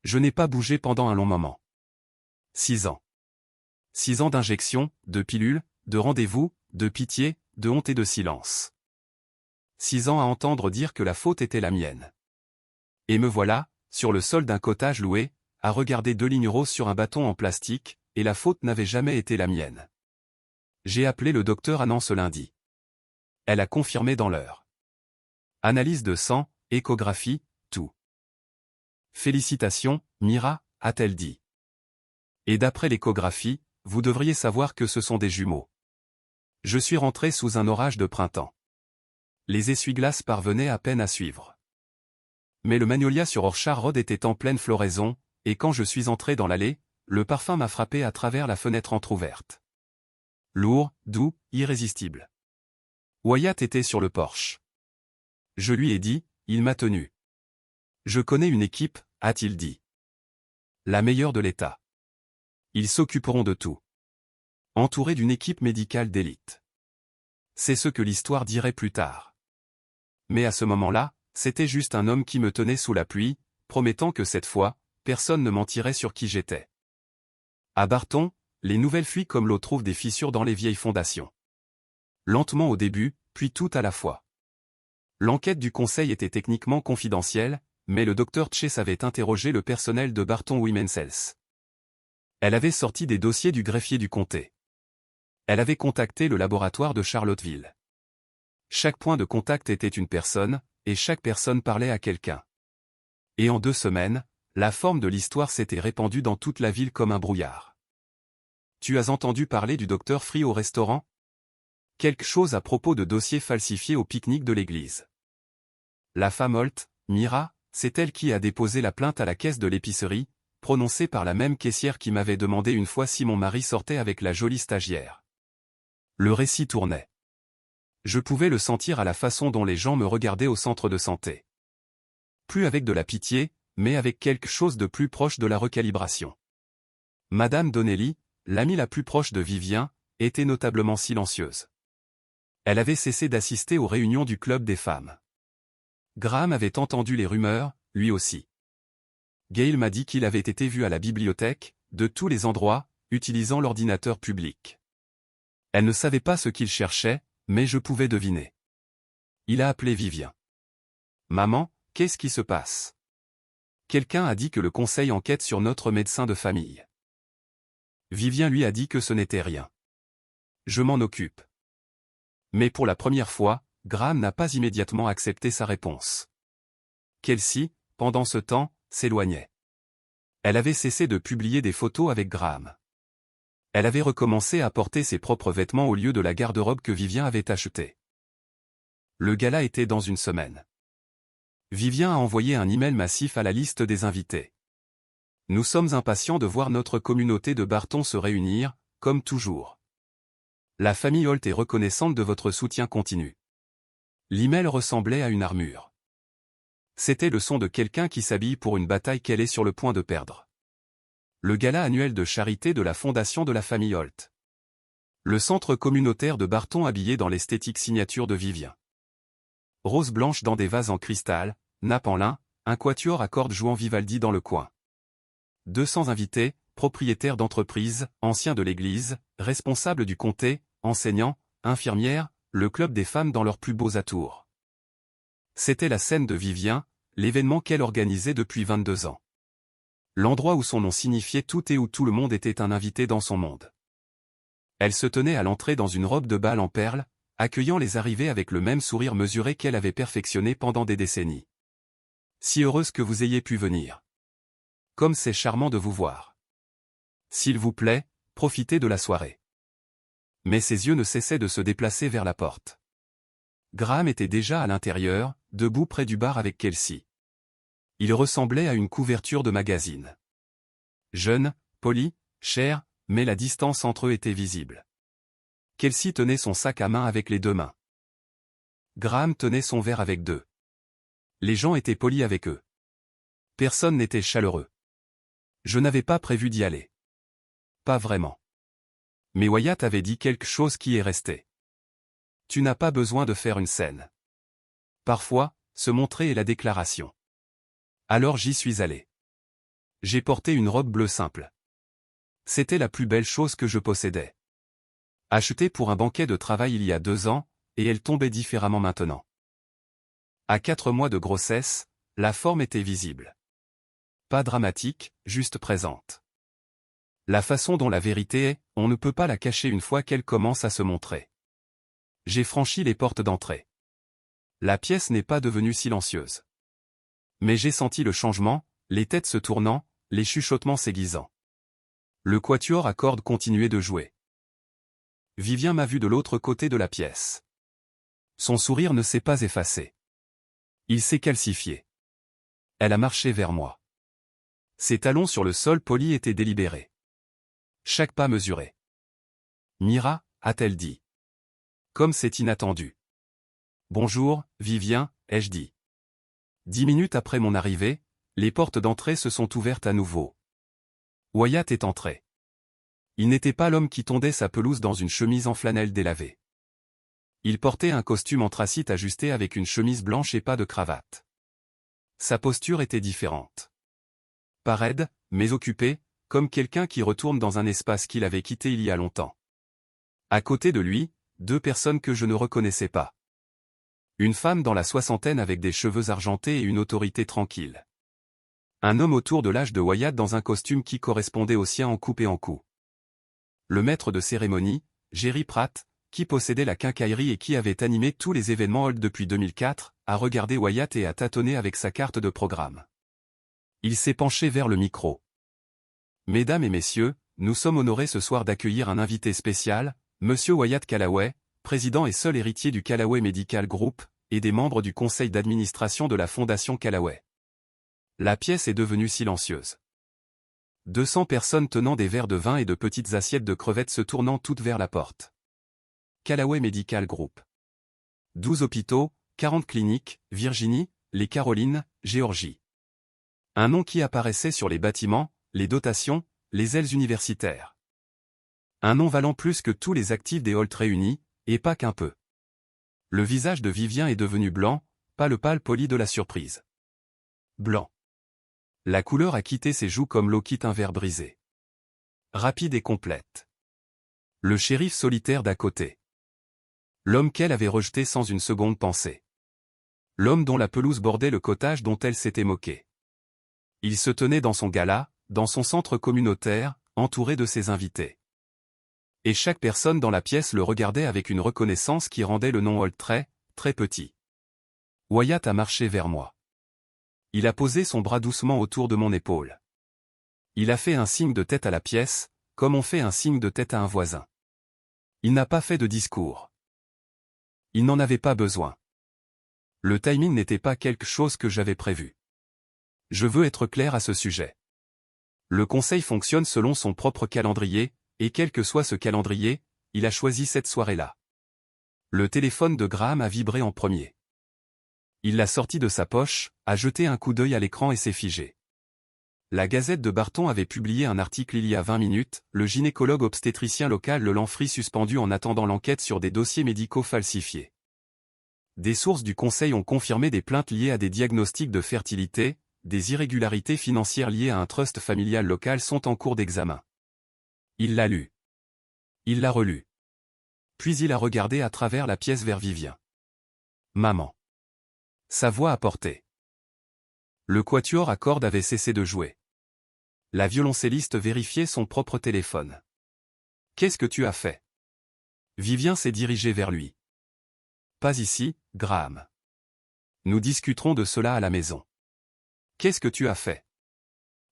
Je n'ai pas bougé pendant un long moment. 6 ans. 6 ans d'injections, de pilules, de rendez-vous, de pitié, de honte et de silence. 6 ans à entendre dire que la faute était la mienne. Et me voilà, sur le sol d'un cottage loué, a regardé 2 lignes roses sur un bâton en plastique, et la faute n'avait jamais été la mienne. J'ai appelé le docteur Annan ce lundi. Elle a confirmé dans l'heure. Analyse de sang, échographie, tout. Félicitations, Mira, a-t-elle dit. Et d'après l'échographie, vous devriez savoir que ce sont des jumeaux. Je suis rentré sous un orage de printemps. Les essuie-glaces parvenaient à peine à suivre. Mais le magnolia sur Orchard Road était en pleine floraison, et quand je suis entré dans l'allée, le parfum m'a frappé à travers la fenêtre entr'ouverte. Lourd, doux, irrésistible. Wyatt était sur le porche. Je lui ai dit, il m'a tenu. Je connais une équipe, a-t-il dit. La meilleure de l'État. Ils s'occuperont de tout. Entouré d'une équipe médicale d'élite. C'est ce que l'histoire dirait plus tard. Mais à ce moment-là, c'était juste un homme qui me tenait sous la pluie, promettant que cette fois, personne ne mentirait sur qui j'étais. À Barton, les nouvelles fuient comme l'eau trouve des fissures dans les vieilles fondations. Lentement au début, puis tout à la fois. L'enquête du conseil était techniquement confidentielle, mais le docteur Chase avait interrogé le personnel de Barton Women's Health. Elle avait sorti des dossiers du greffier du comté. Elle avait contacté le laboratoire de Charlottesville. Chaque point de contact était une personne, et chaque personne parlait à quelqu'un. Et en 2 semaines, la forme de l'histoire s'était répandue dans toute la ville comme un brouillard. Tu as entendu parler du docteur Free au restaurant? Quelque chose à propos de dossiers falsifiés au pique-nique de l'église. La femme Holt, Mira, c'est elle qui a déposé la plainte à la caisse de l'épicerie, prononcée par la même caissière qui m'avait demandé une fois si mon mari sortait avec la jolie stagiaire. Le récit tournait. Je pouvais le sentir à la façon dont les gens me regardaient au centre de santé. Plus avec de la pitié, mais avec quelque chose de plus proche de la recalibration. Madame Donnelly, l'amie la plus proche de Vivien, était notablement silencieuse. Elle avait cessé d'assister aux réunions du club des femmes. Graham avait entendu les rumeurs, lui aussi. Gail m'a dit qu'il avait été vu à la bibliothèque, de tous les endroits, utilisant l'ordinateur public. Elle ne savait pas ce qu'il cherchait, mais je pouvais deviner. Il a appelé Vivien. Maman, qu'est-ce qui se passe? Quelqu'un a dit que le conseil enquête sur notre médecin de famille. Vivien lui a dit que ce n'était rien. Je m'en occupe. Mais pour la première fois, Graham n'a pas immédiatement accepté sa réponse. Kelsey, pendant ce temps, s'éloignait. Elle avait cessé de publier des photos avec Graham. Elle avait recommencé à porter ses propres vêtements au lieu de la garde-robe que Vivien avait achetée. Le gala était dans une semaine. Vivien a envoyé un email massif à la liste des invités. Nous sommes impatients de voir notre communauté de Barton se réunir, comme toujours. La famille Holt est reconnaissante de votre soutien continu. L'email ressemblait à une armure. C'était le son de quelqu'un qui s'habille pour une bataille qu'elle est sur le point de perdre. Le gala annuel de charité de la fondation de la famille Holt. Le centre communautaire de Barton habillé dans l'esthétique signature de Vivien. Roses blanches dans des vases en cristal, nappes en lin, un quatuor à cordes jouant Vivaldi dans le coin. 200 invités, propriétaires d'entreprises, anciens de l'église, responsables du comté, enseignants, infirmières, le club des femmes dans leurs plus beaux atours. C'était la scène de Vivien, l'événement qu'elle organisait depuis 22 ans. L'endroit où son nom signifiait tout et où tout le monde était un invité dans son monde. Elle se tenait à l'entrée dans une robe de bal en perles, accueillant les arrivées avec le même sourire mesuré qu'elle avait perfectionné pendant des décennies. Si heureuse que vous ayez pu venir. Comme c'est charmant de vous voir. S'il vous plaît, profitez de la soirée. Mais ses yeux ne cessaient de se déplacer vers la porte. Graham était déjà à l'intérieur, debout près du bar avec Kelsey. Il ressemblait à une couverture de magazine. Jeune, poli, cher, mais la distance entre eux était visible. Kelsey tenait son sac à main avec les 2 mains. Graham tenait son verre avec 2. Les gens étaient polis avec eux. Personne n'était chaleureux. Je n'avais pas prévu d'y aller. Pas vraiment. Mais Wyatt avait dit quelque chose qui est resté. Tu n'as pas besoin de faire une scène. Parfois, se montrer est la déclaration. Alors j'y suis allé. J'ai porté une robe bleue simple. C'était la plus belle chose que je possédais. Achetée pour un banquet de travail il y a 2 ans, et elle tombait différemment maintenant. À 4 mois de grossesse, la forme était visible. pas dramatique, juste présente. La façon dont la vérité est, on ne peut pas la cacher une fois qu'elle commence à se montrer. J'ai franchi les portes d'entrée. La pièce n'est pas devenue silencieuse. Mais j'ai senti le changement, les têtes se tournant, les chuchotements s'aiguisant. Le quatuor à cordes continuait de jouer. Vivien m'a vu de l'autre côté de la pièce. Son sourire ne s'est pas effacé. Il s'est calcifié. Elle a marché vers moi. Ses talons sur le sol poli étaient délibérés. Chaque pas mesuré. Mira, a-t-elle dit. Comme c'est inattendu. Bonjour, Vivien, ai-je dit. 10 minutes après mon arrivée, les portes d'entrée se sont ouvertes à nouveau. Wyatt est entré. Il n'était pas l'homme qui tondait sa pelouse dans une chemise en flanelle délavée. Il portait un costume anthracite ajusté avec une chemise blanche et pas de cravate. Sa posture était différente. Pas raide, mais occupée, comme quelqu'un qui retourne dans un espace qu'il avait quitté il y a longtemps. À côté de lui, 2 personnes que je ne reconnaissais pas. Une femme dans la soixantaine avec des cheveux argentés et une autorité tranquille. Un homme autour de l'âge de Wyatt dans un costume qui correspondait au sien en coupe et en cou. Le maître de cérémonie, Jerry Pratt, qui possédait la quincaillerie et qui avait animé tous les événements Holt depuis 2004, a regardé Wyatt et a tâtonné avec sa carte de programme. Il s'est penché vers le micro. Mesdames et messieurs, nous sommes honorés ce soir d'accueillir un invité spécial, Monsieur Wyatt Callaway, président et seul héritier du Callaway Medical Group, et des membres du conseil d'administration de la Fondation Callaway. La pièce est devenue silencieuse. 200 personnes tenant des verres de vin et de petites assiettes de crevettes se tournant toutes vers la porte. Callaway Medical Group. 12 hôpitaux, 40 cliniques, Virginie, les Carolines, Géorgie. Un nom qui apparaissait sur les bâtiments, les dotations, les ailes universitaires. Un nom valant plus que tous les actifs des Holt réunis, et pas qu'un peu. Le visage de Vivien est devenu blanc, pas le pâle poli de la surprise. Blanc. La couleur a quitté ses joues comme l'eau quitte un verre brisé. Rapide et complète. Le shérif solitaire d'à côté. L'homme qu'elle avait rejeté sans une seconde pensée. L'homme dont la pelouse bordait le cottage dont elle s'était moquée. Il se tenait dans son gala, dans son centre communautaire, entouré de ses invités. Et chaque personne dans la pièce le regardait avec une reconnaissance qui rendait le nom Holt très, très petit. Wyatt a marché vers moi. Il a posé son bras doucement autour de mon épaule. Il a fait un signe de tête à la pièce, comme on fait un signe de tête à un voisin. Il n'a pas fait de discours. Il n'en avait pas besoin. Le timing n'était pas quelque chose que j'avais prévu. Je veux être clair à ce sujet. Le conseil fonctionne selon son propre calendrier, et quel que soit ce calendrier, il a choisi cette soirée-là. Le téléphone de Graham a vibré en premier. Il l'a sorti de sa poche, a jeté un coup d'œil à l'écran et s'est figé. La Gazette de Barton avait publié un article il y a 20 minutes, le gynécologue obstétricien local le Lanfry suspendu en attendant l'enquête sur des dossiers médicaux falsifiés. Des sources du conseil ont confirmé des plaintes liées à des diagnostics de fertilité, des irrégularités financières liées à un trust familial local sont en cours d'examen. Il l'a lu. Il l'a relu. Puis il a regardé à travers la pièce vers Vivien. Maman. Sa voix a porté. Le quatuor à cordes avait cessé de jouer. La violoncelliste vérifiait son propre téléphone. Qu'est-ce que tu as fait? Vivien s'est dirigé vers lui. Pas ici, Graham. Nous discuterons de cela à la maison. Qu'est-ce que tu as fait?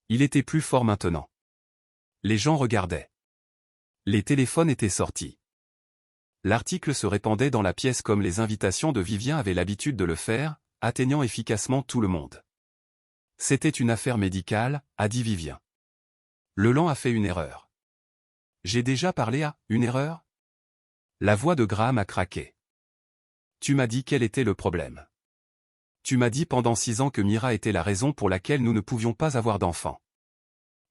Il était plus fort maintenant. Les gens regardaient. Les téléphones étaient sortis. L'article se répandait dans la pièce comme les invitations de Vivien avaient l'habitude de le faire, atteignant efficacement tout le monde. C'était une affaire médicale, a dit Vivien. Leland a fait une erreur. J'ai déjà parlé à une erreur? La voix de Graham a craqué. Tu m'as dit quel était le problème. Tu m'as dit pendant 6 ans que Mira était la raison pour laquelle nous ne pouvions pas avoir d'enfants.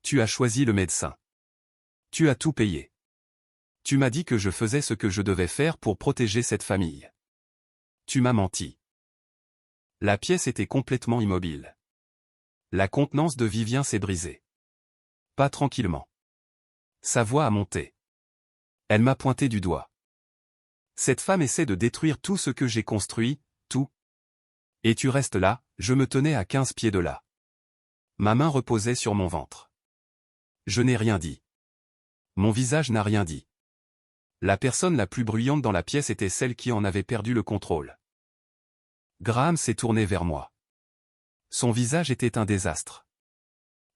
Tu as choisi le médecin. Tu as tout payé. Tu m'as dit que je faisais ce que je devais faire pour protéger cette famille. Tu m'as menti. La pièce était complètement immobile. La contenance de Vivien s'est brisée. Pas tranquillement. Sa voix a monté. Elle m'a pointé du doigt. Cette femme essaie de détruire tout ce que j'ai construit, tout. Et tu restes là, je me tenais à 15 pieds de là. Ma main reposait sur mon ventre. Je n'ai rien dit. Mon visage n'a rien dit. La personne la plus bruyante dans la pièce était celle qui en avait perdu le contrôle. Graham s'est tourné vers moi. Son visage était un désastre.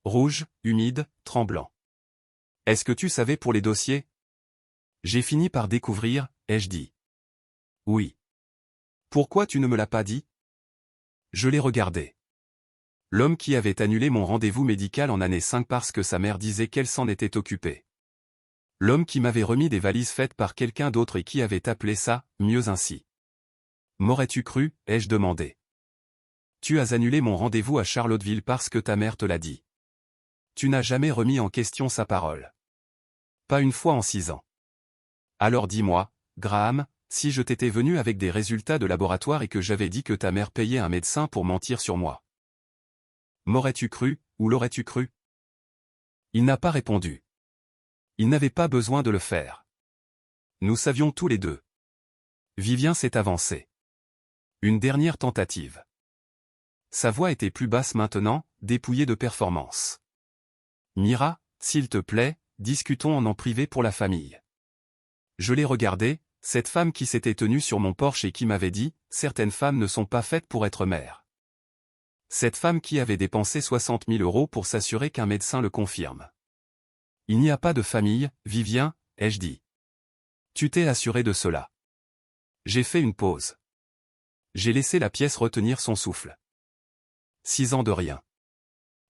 Rouge, humide, tremblant. « Est-ce que tu savais pour les dossiers ?» J'ai fini par découvrir, ai-je dit. « Oui. »« Pourquoi tu ne me l'as pas dit ?» Je l'ai regardé. L'homme qui avait annulé mon rendez-vous médical en année 5 parce que sa mère disait qu'elle s'en était occupée. L'homme qui m'avait remis des valises faites par quelqu'un d'autre et qui avait appelé ça « mieux ainsi ». M'aurais-tu cru, ai-je demandé. Tu as annulé mon rendez-vous à Charlottesville parce que ta mère te l'a dit. Tu n'as jamais remis en question sa parole. Pas une fois en 6 ans. Alors dis-moi, Graham, si je t'étais venu avec des résultats de laboratoire et que j'avais dit que ta mère payait un médecin pour mentir sur moi. M'aurais-tu cru, ou l'aurais-tu cru? Il n'a pas répondu. Il n'avait pas besoin de le faire. Nous savions tous les deux. Vivien s'est avancé. Une dernière tentative. Sa voix était plus basse maintenant, dépouillée de performance. Mira, s'il te plaît, discutons en privé pour la famille. Je l'ai regardée, cette femme qui s'était tenue sur mon porche et qui m'avait dit « Certaines femmes ne sont pas faites pour être mères ». Cette femme qui avait dépensé 60 000 € pour s'assurer qu'un médecin le confirme. Il n'y a pas de famille, Vivien, ai-je dit. Tu t'es assuré de cela. J'ai fait une pause. J'ai laissé la pièce retenir son souffle. 6 ans de rien.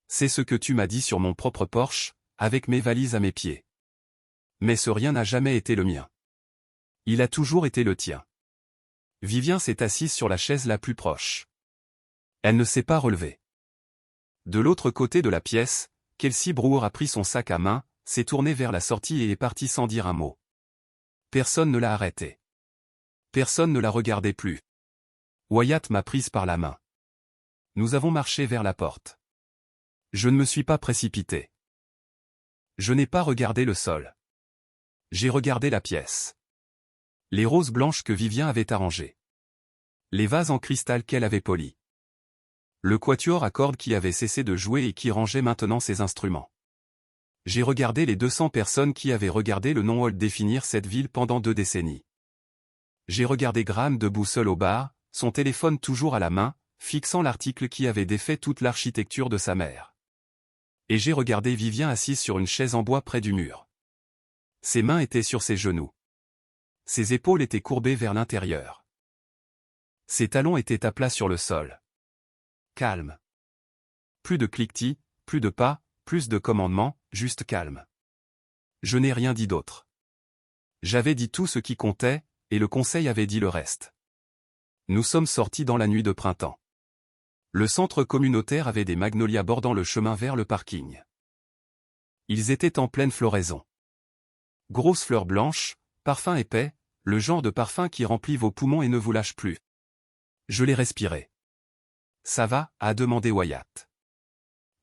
C'est ce que tu m'as dit sur mon propre porche, avec mes valises à mes pieds. Mais ce rien n'a jamais été le mien. Il a toujours été le tien. Vivien s'est assise sur la chaise la plus proche. Elle ne s'est pas relevée. De l'autre côté de la pièce, Kelsey Brewer a pris son sac à main, s'est tournée vers la sortie et est partie sans dire un mot. Personne ne l'a arrêtée. Personne ne la regardait plus. Wyatt m'a prise par la main. Nous avons marché vers la porte. Je ne me suis pas précipité. Je n'ai pas regardé le sol. J'ai regardé la pièce. Les roses blanches que Vivien avait arrangées. Les vases en cristal qu'elle avait polis. Le quatuor à cordes qui avait cessé de jouer et qui rangeait maintenant ses instruments. J'ai regardé les 200 personnes qui avaient regardé le non-Holt définir cette ville pendant 2 décennies. J'ai regardé Graham debout seul au bar, son téléphone toujours à la main, fixant l'article qui avait défait toute l'architecture de sa mère. Et j'ai regardé Vivien assise sur une chaise en bois près du mur. Ses mains étaient sur ses genoux. Ses épaules étaient courbées vers l'intérieur. Ses talons étaient à plat sur le sol. Calme. Plus de cliquetis, plus de pas, plus de commandements, juste calme. Je n'ai rien dit d'autre. J'avais dit tout ce qui comptait, et le conseil avait dit le reste. Nous sommes sortis dans la nuit de printemps. Le centre communautaire avait des magnolias bordant le chemin vers le parking. Ils étaient en pleine floraison. Grosses fleurs blanches, parfum épais, le genre de parfum qui remplit vos poumons et ne vous lâche plus. Je l'ai respiré. Ça va, a demandé Wyatt.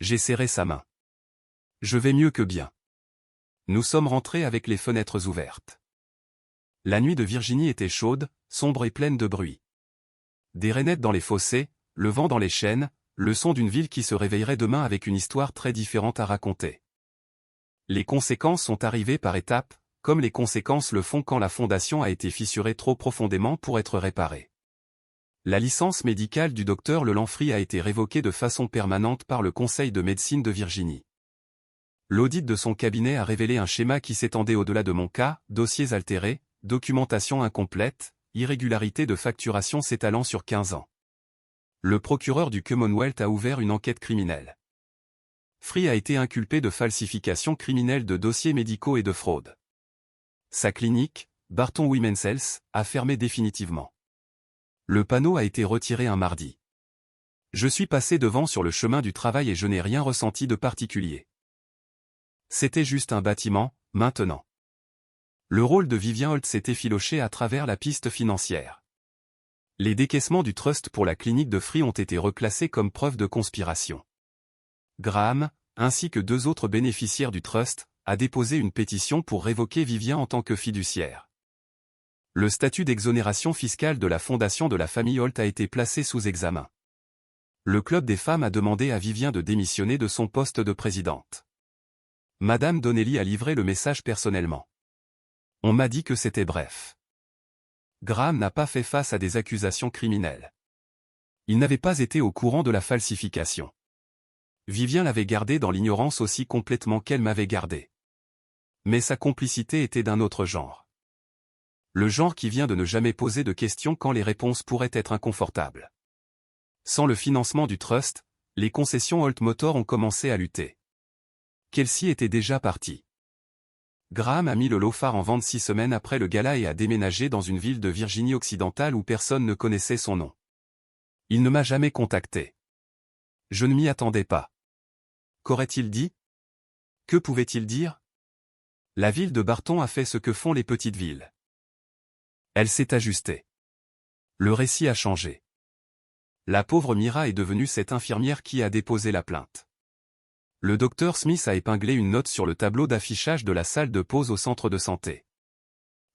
J'ai serré sa main. Je vais mieux que bien. Nous sommes rentrés avec les fenêtres ouvertes. La nuit de Virginie était chaude, sombre et pleine de bruit. Des rainettes dans les fossés, le vent dans les chênes, le son d'une ville qui se réveillerait demain avec une histoire très différente à raconter. Les conséquences sont arrivées par étapes, comme les conséquences le font quand la fondation a été fissurée trop profondément pour être réparée. La licence médicale du docteur Lelanfry a été révoquée de façon permanente par le Conseil de médecine de Virginie. L'audit de son cabinet a révélé un schéma qui s'étendait au-delà de mon cas, dossiers altérés, documentation incomplète, irrégularité de facturation s'étalant sur 15 ans. Le procureur du Commonwealth a ouvert une enquête criminelle. Free a été inculpé de falsification criminelle de dossiers médicaux et de fraude. Sa clinique, Barton Women's Health, a fermé définitivement. Le panneau a été retiré un mardi. Je suis passé devant sur le chemin du travail et je n'ai rien ressenti de particulier. C'était juste un bâtiment, maintenant. Le rôle de Vivien Holt s'est effiloché à travers la piste financière. Les décaissements du trust pour la clinique de Free ont été reclassés comme preuve de conspiration. Graham, ainsi que 2 autres bénéficiaires du trust, a déposé une pétition pour révoquer Vivien en tant que fiduciaire. Le statut d'exonération fiscale de la fondation de la famille Holt a été placé sous examen. Le club des femmes a demandé à Vivien de démissionner de son poste de présidente. Madame Donnelly a livré le message personnellement. On m'a dit que c'était bref. Graham n'a pas fait face à des accusations criminelles. Il n'avait pas été au courant de la falsification. Vivien l'avait gardé dans l'ignorance aussi complètement qu'elle m'avait gardé. Mais sa complicité était d'un autre genre. Le genre qui vient de ne jamais poser de questions quand les réponses pourraient être inconfortables. Sans le financement du trust, les concessions Holt Motor ont commencé à lutter. Kelsey était déjà partie. Graham a mis le Lofar en vente 6 semaines après le gala et a déménagé dans une ville de Virginie occidentale où personne ne connaissait son nom. Il ne m'a jamais contacté. Je ne m'y attendais pas. Qu'aurait-il dit? Que pouvait-il dire? La ville de Barton a fait ce que font les petites villes. Elle s'est ajustée. Le récit a changé. La pauvre Mira est devenue cette infirmière qui a déposé la plainte. Le docteur Smith a épinglé une note sur le tableau d'affichage de la salle de pause au centre de santé.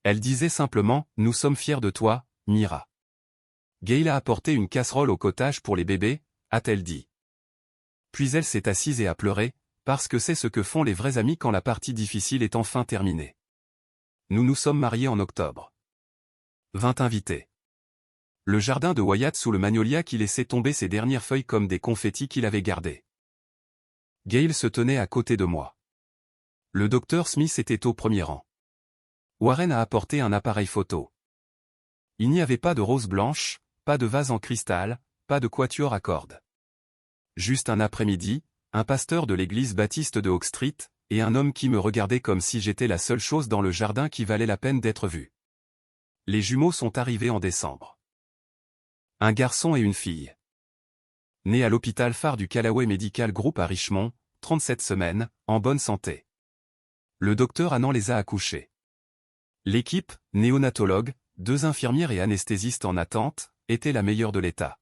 Elle disait simplement « Nous sommes fiers de toi, Mira ». Gail a apporté une casserole au cottage pour les bébés, a-t-elle dit. Puis elle s'est assise et a pleuré, parce que c'est ce que font les vrais amis quand la partie difficile est enfin terminée. Nous nous sommes mariés en octobre. 20 invités. Le jardin de Wyatt sous le magnolia qui laissait tomber ses dernières feuilles comme des confettis qu'il avait gardés. Gail se tenait à côté de moi. Le docteur Smith était au premier rang. Warren a apporté un appareil photo. Il n'y avait pas de rose blanche, pas de vase en cristal, pas de quatuor à cordes. Juste un après-midi, un pasteur de l'église baptiste de Oak Street, et un homme qui me regardait comme si j'étais la seule chose dans le jardin qui valait la peine d'être vue. Les jumeaux sont arrivés en décembre. Un garçon et une fille. Nés à l'hôpital phare du Callaway Medical Group à Richmond, 37 semaines, en bonne santé. Le docteur Annan les a accouchés. L'équipe, néonatologue, 2 infirmières et anesthésistes en attente, était la meilleure de l'État.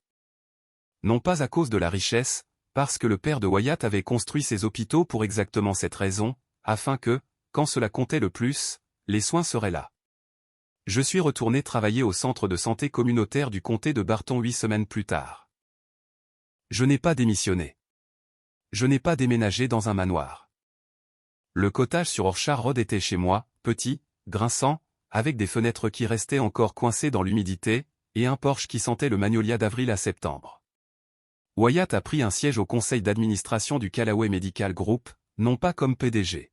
Non pas à cause de la richesse, parce que le père de Wyatt avait construit ses hôpitaux pour exactement cette raison, afin que, quand cela comptait le plus, les soins seraient là. Je suis retourné travailler au centre de santé communautaire du comté de Barton 8 semaines plus tard. Je n'ai pas démissionné. Je n'ai pas déménagé dans un manoir. Le cottage sur Orchard Road était chez moi, petit, grinçant, avec des fenêtres qui restaient encore coincées dans l'humidité, et un porche qui sentait le magnolia d'avril à septembre. Wyatt a pris un siège au conseil d'administration du Callaway Medical Group, non pas comme PDG.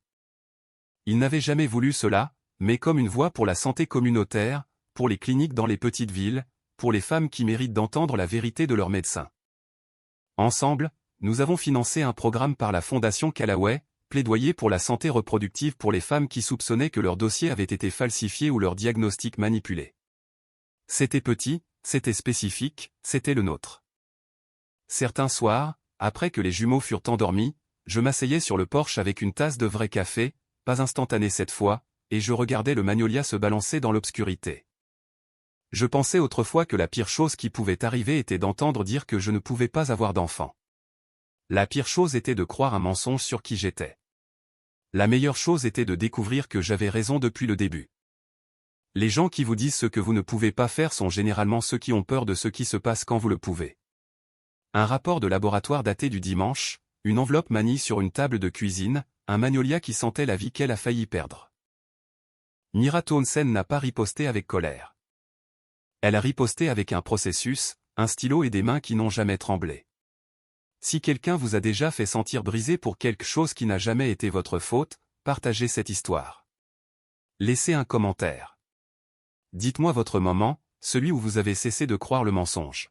Il n'avait jamais voulu cela, mais comme une voix pour la santé communautaire, pour les cliniques dans les petites villes, pour les femmes qui méritent d'entendre la vérité de leurs médecins. Ensemble, nous avons financé un programme par la Fondation Callaway, plaidoyer pour la santé reproductive pour les femmes qui soupçonnaient que leur dossier avait été falsifié ou leur diagnostic manipulé. C'était petit, c'était spécifique, c'était le nôtre. Certains soirs, après que les jumeaux furent endormis, je m'asseyais sur le porche avec une tasse de vrai café, pas instantané cette fois, et je regardais le magnolia se balancer dans l'obscurité. Je pensais autrefois que la pire chose qui pouvait arriver était d'entendre dire que je ne pouvais pas avoir d'enfant. La pire chose était de croire un mensonge sur qui j'étais. La meilleure chose était de découvrir que j'avais raison depuis le début. Les gens qui vous disent ce que vous ne pouvez pas faire sont généralement ceux qui ont peur de ce qui se passe quand vous le pouvez. Un rapport de laboratoire daté du dimanche, une enveloppe manie sur une table de cuisine, un magnolia qui sentait la vie qu'elle a failli perdre. Mira Townsend n'a pas riposté avec colère. Elle a riposté avec un processus, un stylo et des mains qui n'ont jamais tremblé. Si quelqu'un vous a déjà fait sentir brisé pour quelque chose qui n'a jamais été votre faute, partagez cette histoire. Laissez un commentaire. Dites-moi votre moment, celui où vous avez cessé de croire le mensonge.